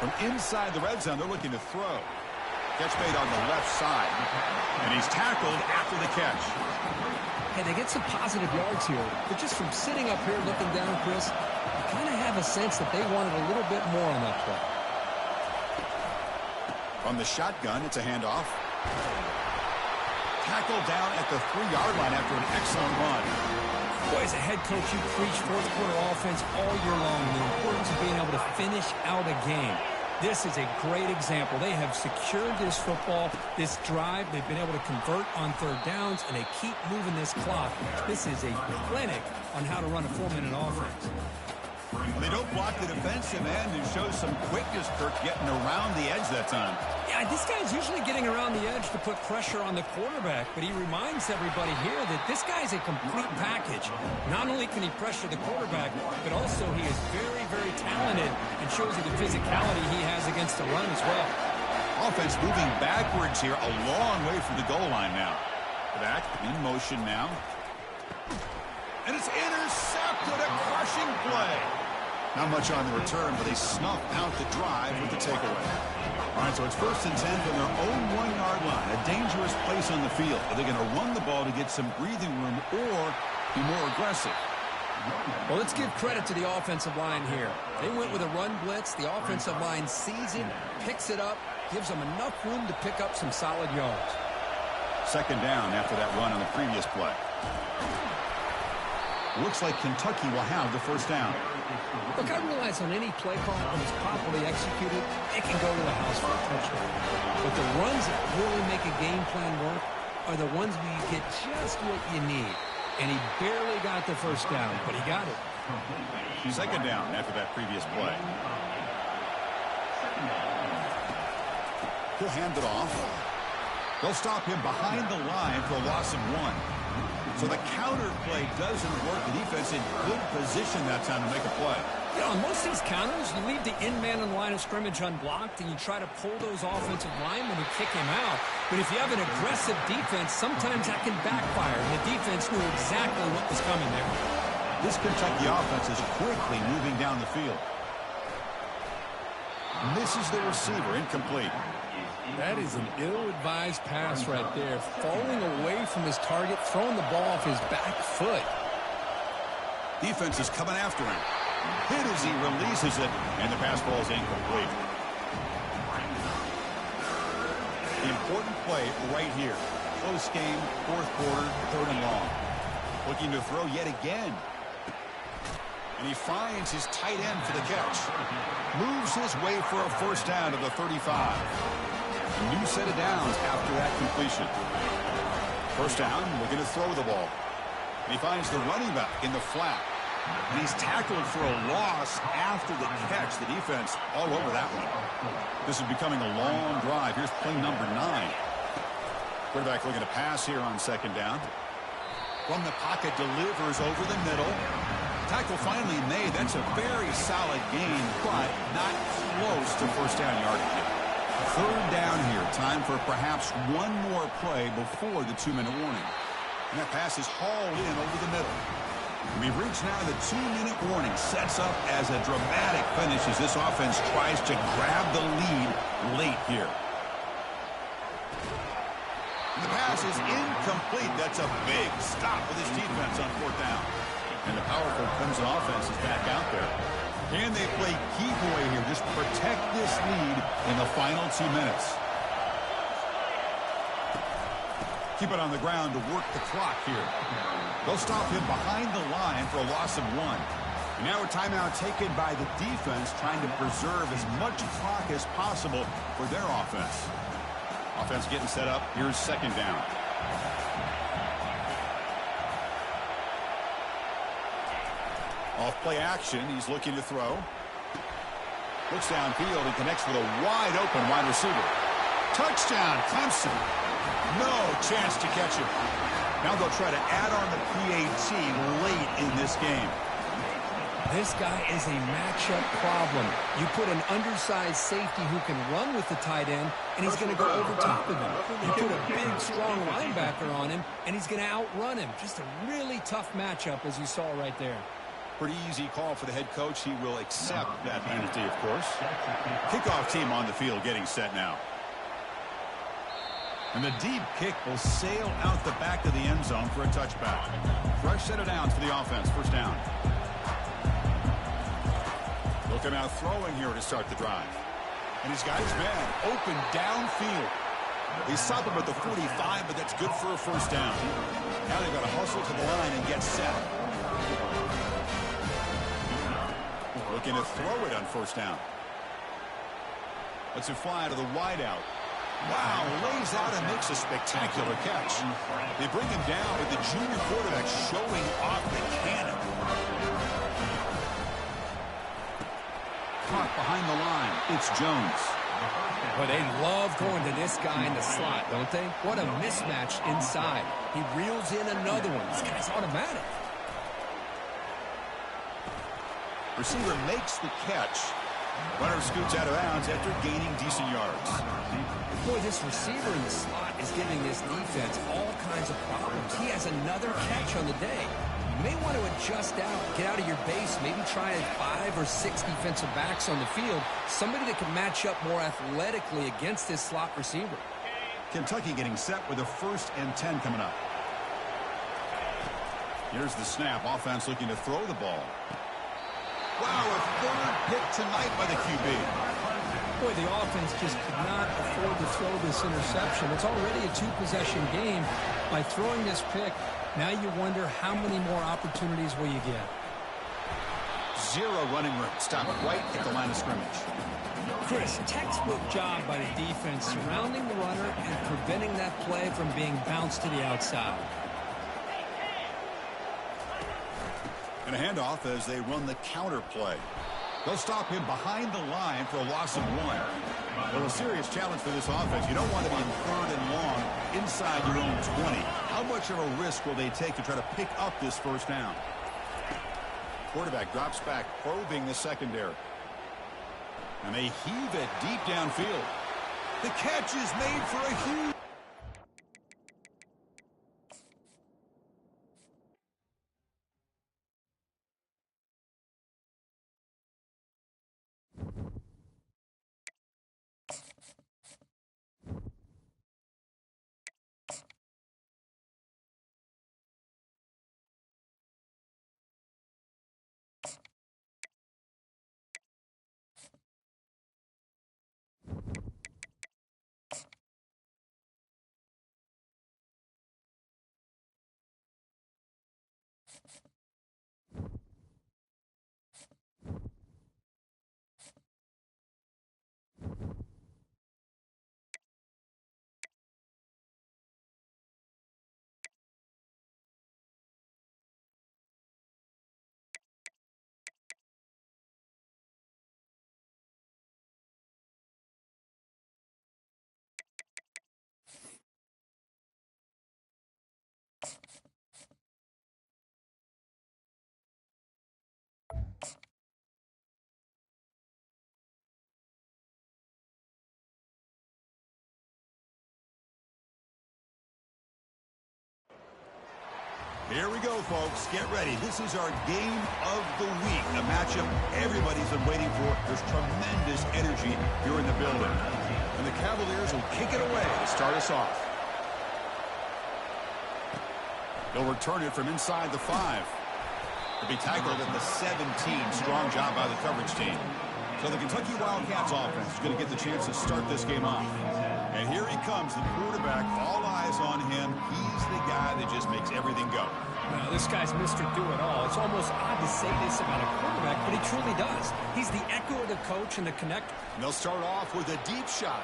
From inside the red zone, they're looking to throw. Catch made on the left side. And he's tackled after the catch. Hey, they get some positive yards here. But just from sitting up here looking down, Chris, you kind of have a sense that they wanted a little bit more on that play. From the shotgun, it's a handoff. Tackled down at the 3-yard line after an excellent run. Boy, as a head coach, you preach 4th quarter offense all year long, and the importance of being able to finish out a game. This is a great example. They have secured this football, this drive. They've been able to convert on 3rd downs, and they keep moving this clock. This is a clinic on how to run a 4-minute offense. They don't block the defensive end and show some quickness, Kirk, getting around the edge that time. Yeah, this guy's usually getting around the edge to put pressure on the quarterback, but he reminds everybody here that this guy's a complete package. Not only can he pressure the quarterback, but also he is very, very talented and shows you the physicality he has against the run as well. Offense moving backwards here, a long way from the goal line now. Back in motion now. And it's intercepted, a crushing play. Not much on the return, but they snuff out the drive with the takeaway. All right, so it's 1st and 10 from their own 1-yard line. A dangerous place on the field. Are they going to run the ball to get some breathing room or be more aggressive? Well, let's give credit to the offensive line here. They went with a run blitz. The offensive line sees it, picks it up, gives them enough room to pick up some solid yards. 2nd down after that run on the previous play. Looks like Kentucky will have the 1st down. Look, I realize on any play call, when it's properly executed, it can go to the house for a touchdown. But the runs that really make a game plan work are the ones where you get just what you need. And he barely got the 1st down, but he got it. 2nd down after that previous play. He'll hand it off. They'll stop him behind the line for a loss of 1. So the counter play doesn't work. The defense in good position that time to make a play. You know, on most of these counters, you leave the in-man on the line of scrimmage unblocked, and you try to pull those offensive linemen and kick him out. But if you have an aggressive defense, sometimes that can backfire, and the defense knew exactly what was coming there. This Kentucky offense is quickly moving down the field. Misses the receiver, incomplete. That is an ill-advised pass right there. Falling away from his target, throwing the ball off his back foot. Defense is coming after him. Hit as he releases it, and the pass ball is incomplete. The important play right here. Close game, fourth quarter, third and long. Looking to throw yet again. And he finds his tight end for the catch. Moves his way for a first down to the 35. A new set of downs after that completion. First down, looking to throw the ball. And he finds the running back in the flat. And he's tackled for a loss after the catch. The defense all over that one. This is becoming a long drive. Here's play number 9. Quarterback looking to pass here on second down. From the pocket, delivers over the middle. Tackle finally made. That's a very solid gain, but not close to first down yardage yet. Third down here. Time for perhaps one more play before the 2-minute warning. And that pass is hauled in over the middle. We've reached now the 2-minute warning. Sets up as a dramatic finish as this offense tries to grab the lead late here. And the pass is incomplete. That's a big stop for this defense on fourth down. And the powerful Clemson offense is back out there. Can they play key boy here? Just protect this lead in the final 2 minutes. Keep it on the ground to work the clock here. They'll stop him behind the line for a loss of 1. And now a timeout taken by the defense, trying to preserve as much clock as possible for their offense. Offense getting set up. Here's second down. Off play action. He's looking to throw. Looks downfield and connects with a wide open wide receiver. Touchdown, Clemson. No chance to catch him. Now they'll try to add on the PAT late in this game. This guy is a matchup problem. You put an undersized safety who can run with the tight end, and he's going to go over top of him. You put a big, strong linebacker on him, and he's going to outrun him. Just a really tough matchup, as you saw right there. Pretty easy call for the head coach. He will accept that penalty, of course. Kickoff team on the field getting set now. And the deep kick will sail out the back of the end zone for a touchback. Fresh set of downs for the offense. First down. Look him out throwing here to start the drive. And he's got his man open downfield. They stop him at the 45, but that's good for a first down. Now they've got to hustle to the line and get set. Looking to throw it on first down. Lets it fly to the wideout. Wow, lays out and makes a spectacular catch. They bring him down with the junior quarterback showing off the cannon. Caught behind the line. It's Jones. But they love going to this guy in the slot, don't they? What a mismatch inside. He reels in another one. This guy's automatic. Receiver makes the catch. Runner scoots out of bounds after gaining decent yards. Boy, this receiver in the slot is giving this defense all kinds of problems. He has another catch on the day. You may want to adjust out, get out of your base, maybe try 5 or 6 defensive backs on the field, somebody that can match up more athletically against this slot receiver. Kentucky getting set with a 1st and 10 coming up. Here's the snap. Offense looking to throw the ball. Wow, a third pick tonight by the QB. Boy, the offense just could not afford to throw this interception. It's already a 2-possession game. By throwing this pick, now you wonder how many more opportunities will you get. 0 running room. Stop right at the line of scrimmage. Chris, textbook job by the defense surrounding the runner and preventing that play from being bounced to the outside. And a handoff as they run the counter play. They'll stop him behind the line for a loss of 1. Well, a serious challenge for this offense. You don't want to be in 3rd and long inside your own 20. How much of a risk will they take to try to pick up this first down? Quarterback drops back, probing the secondary. And they heave it deep downfield. The catch is made for a huge... Here we go, folks. Get ready. This is our game of the week, a matchup everybody's been waiting for. There's tremendous energy here in the building. And the Cavaliers will kick it away to start us off. They'll return it from inside the 5. To be tackled at the 17. Strong job by the coverage team. So the Kentucky Wildcats offense is going to get the chance to start this game off. And here he comes, the quarterback. All eyes on him. He's the guy that just makes everything go. Now, this guy's Mr. Do-It-All. It's almost odd to say this about a quarterback, but he truly does. He's the echo of the coach and the connector. And they'll start off with a deep shot.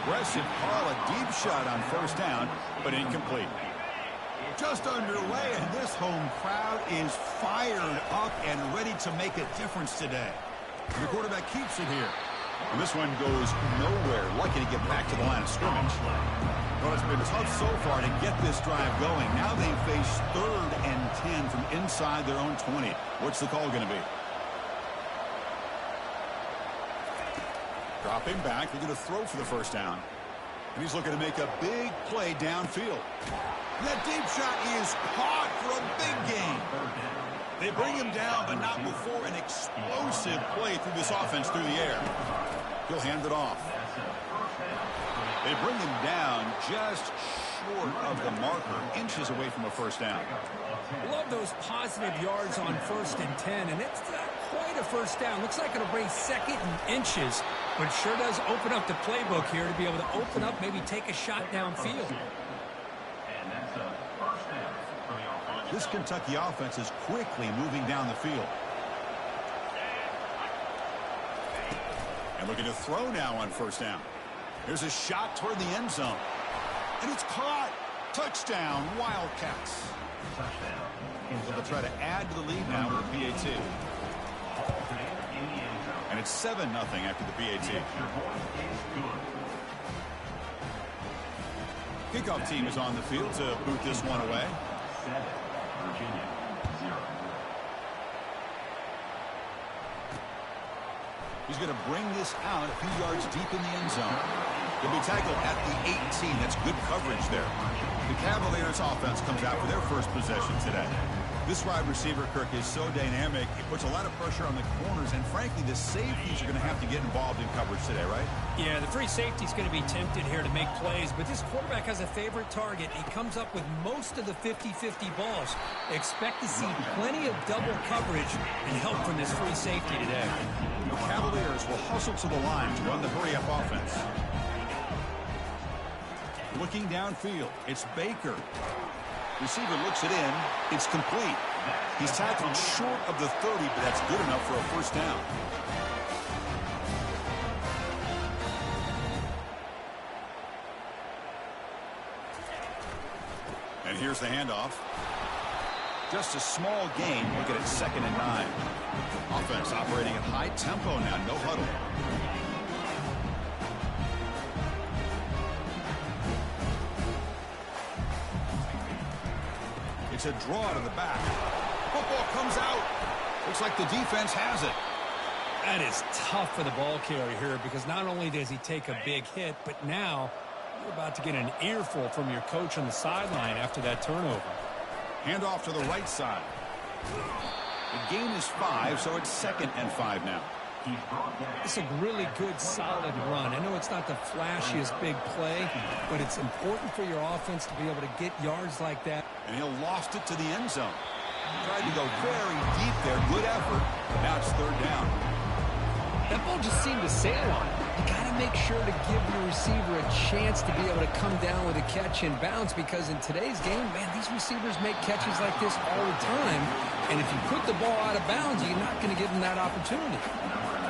Aggressive call, a deep shot on first down, but incomplete. Just underway, and this home crowd is fired up and ready to make a difference today. The quarterback keeps it here. And this one goes nowhere. Lucky to get back to the line of scrimmage. Well, it's been tough so far to get this drive going. Now they face 3rd and 10 from inside their own 20. What's the call going to be? Dropping back. They're going to throw for the first down. And he's looking to make a big play downfield. That deep shot is caught for a big gain. They bring him down, but not before an explosive play through this offense through the air. He'll hand it off. They bring him down just short of the marker, inches away from a first down. Love those positive yards on 1st and 10, and it's not quite a first down. Looks like it'll bring 2nd and inches, but sure does open up the playbook here to be able to open up, maybe take a shot downfield. This Kentucky offense is quickly moving down the field. And looking to throw now on first down. Here's a shot toward the end zone. And it's caught. Touchdown, Wildcats. They'll try to add to the lead now with a PAT. And it's 7-0 after the PAT. Kickoff team is on the field to boot this one away. Virginia, 0. He's going to bring this out a few yards deep in the end zone. He'll be tackled at the 18. That's good coverage there. The Cavaliers offense comes out for their first possession today. This wide receiver, Kirk, is so dynamic. He puts a lot of pressure on the corners, and frankly, the safeties are going to have to get involved in coverage today, right? Yeah, the free safety's going to be tempted here to make plays, but this quarterback has a favorite target. He comes up with most of the 50-50 balls. Expect to see plenty of double coverage and help from this free safety today. The Cavaliers will hustle to the line to run the hurry-up offense. Looking downfield, it's Baker. Receiver looks it in. It's complete. He's tackled short of the 30, but that's good enough for a first down. And here's the handoff. Just a small gain. Look at it, 2nd and 9. Offense operating at high tempo now. No huddle. It's a draw to the back. Football comes out. Looks like the defense has it. That is tough for the ball carrier here because not only does he take a big hit, but now you're about to get an earful from your coach on the sideline after that turnover. Handoff to the right side. The gain is 5, so it's 2nd and 5 now. It's a really good, solid run. I know it's not the flashiest big play, but it's important for your offense to be able to get yards like that. And he'll loft it to the end zone. Tried to go very deep there. Good effort. Now it's 3rd down. That ball just seemed to sail on it. You got to make sure to give your receiver a chance to be able to come down with a catch and bounce because in today's game, man, these receivers make catches like this all the time. And if you put the ball out of bounds, you're not going to give them that opportunity.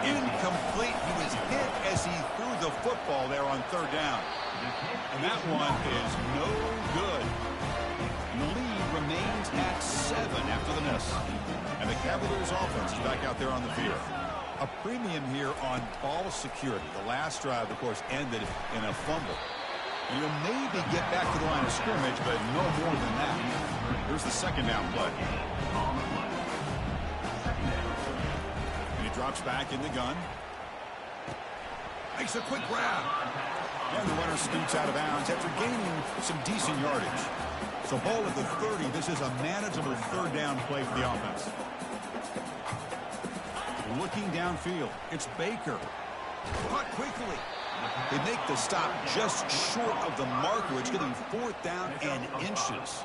Incomplete. He was hit as he threw the football there on 3rd down. And that one is no good. And the lead remains at 7 after the miss. And the Cavaliers offense is back out there on the field. A premium here on ball security. The last drive, of course, ended in a fumble. And you'll maybe get back to the line of scrimmage, but no more than that. Here's the 2nd down play. And he drops back in the gun. Makes a quick grab. And the runner scoots out of bounds after gaining some decent yardage. So ball at the 30. This is a manageable third down play for the offense. Looking downfield. It's Baker. Caught quickly. They make the stop just short of the marker. It's getting 4th down and inches.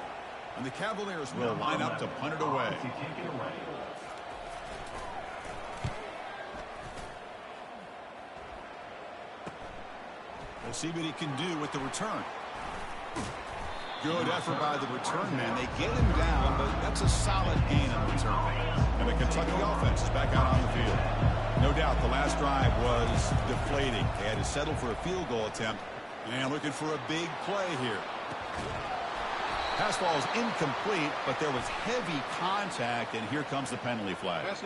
And the Cavaliers will line up to punt it away. We'll see what he can do with the return. Good effort by the return man. They get him down, but that's a solid gain on return. And the Kentucky offense is back out on the field. No doubt the last drive was deflating. They had to settle for a field goal attempt. And looking for a big play here. Pass ball is incomplete, but there was heavy contact, and here comes the penalty flag. Defense.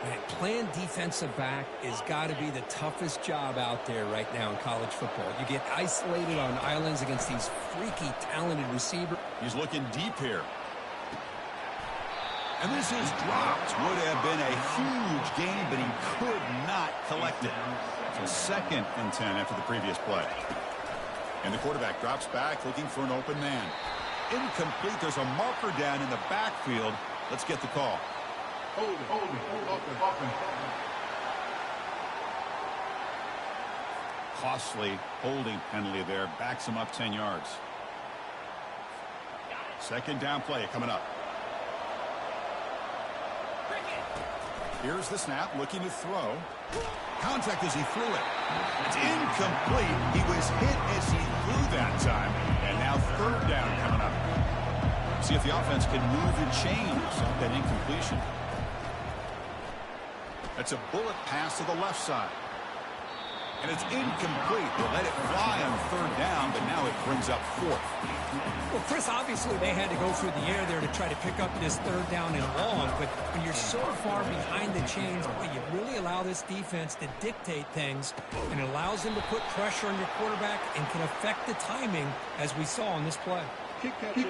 Man, playing defensive back has got to be the toughest job out there right now in college football. You get isolated on islands against these freaky, talented receivers. He's looking deep here. And this is dropped. Would have been a huge gain, but he could not collect it. So 2nd and 10 after the previous play. And the quarterback drops back looking for an open man. Incomplete. There's a marker down in the backfield. Let's get the call. Costly holding penalty there. Backs him up 10 yards. 2nd down play coming up. Here's the snap, looking to throw. Contact as he threw it. It's incomplete. He was hit as he threw that time. And now 3rd down coming up. See if the offense can move and change off that incompletion. That's a bullet pass to the left side. And it's incomplete. They let it fly on 3rd down, but now it brings up 4th. Well, Chris, obviously they had to go through the air there to try to pick up this 3rd down and long, but when you're so far behind the chains, boy, you really allow this defense to dictate things, and it allows them to put pressure on your quarterback and can affect the timing, as we saw on this play. Kick catch.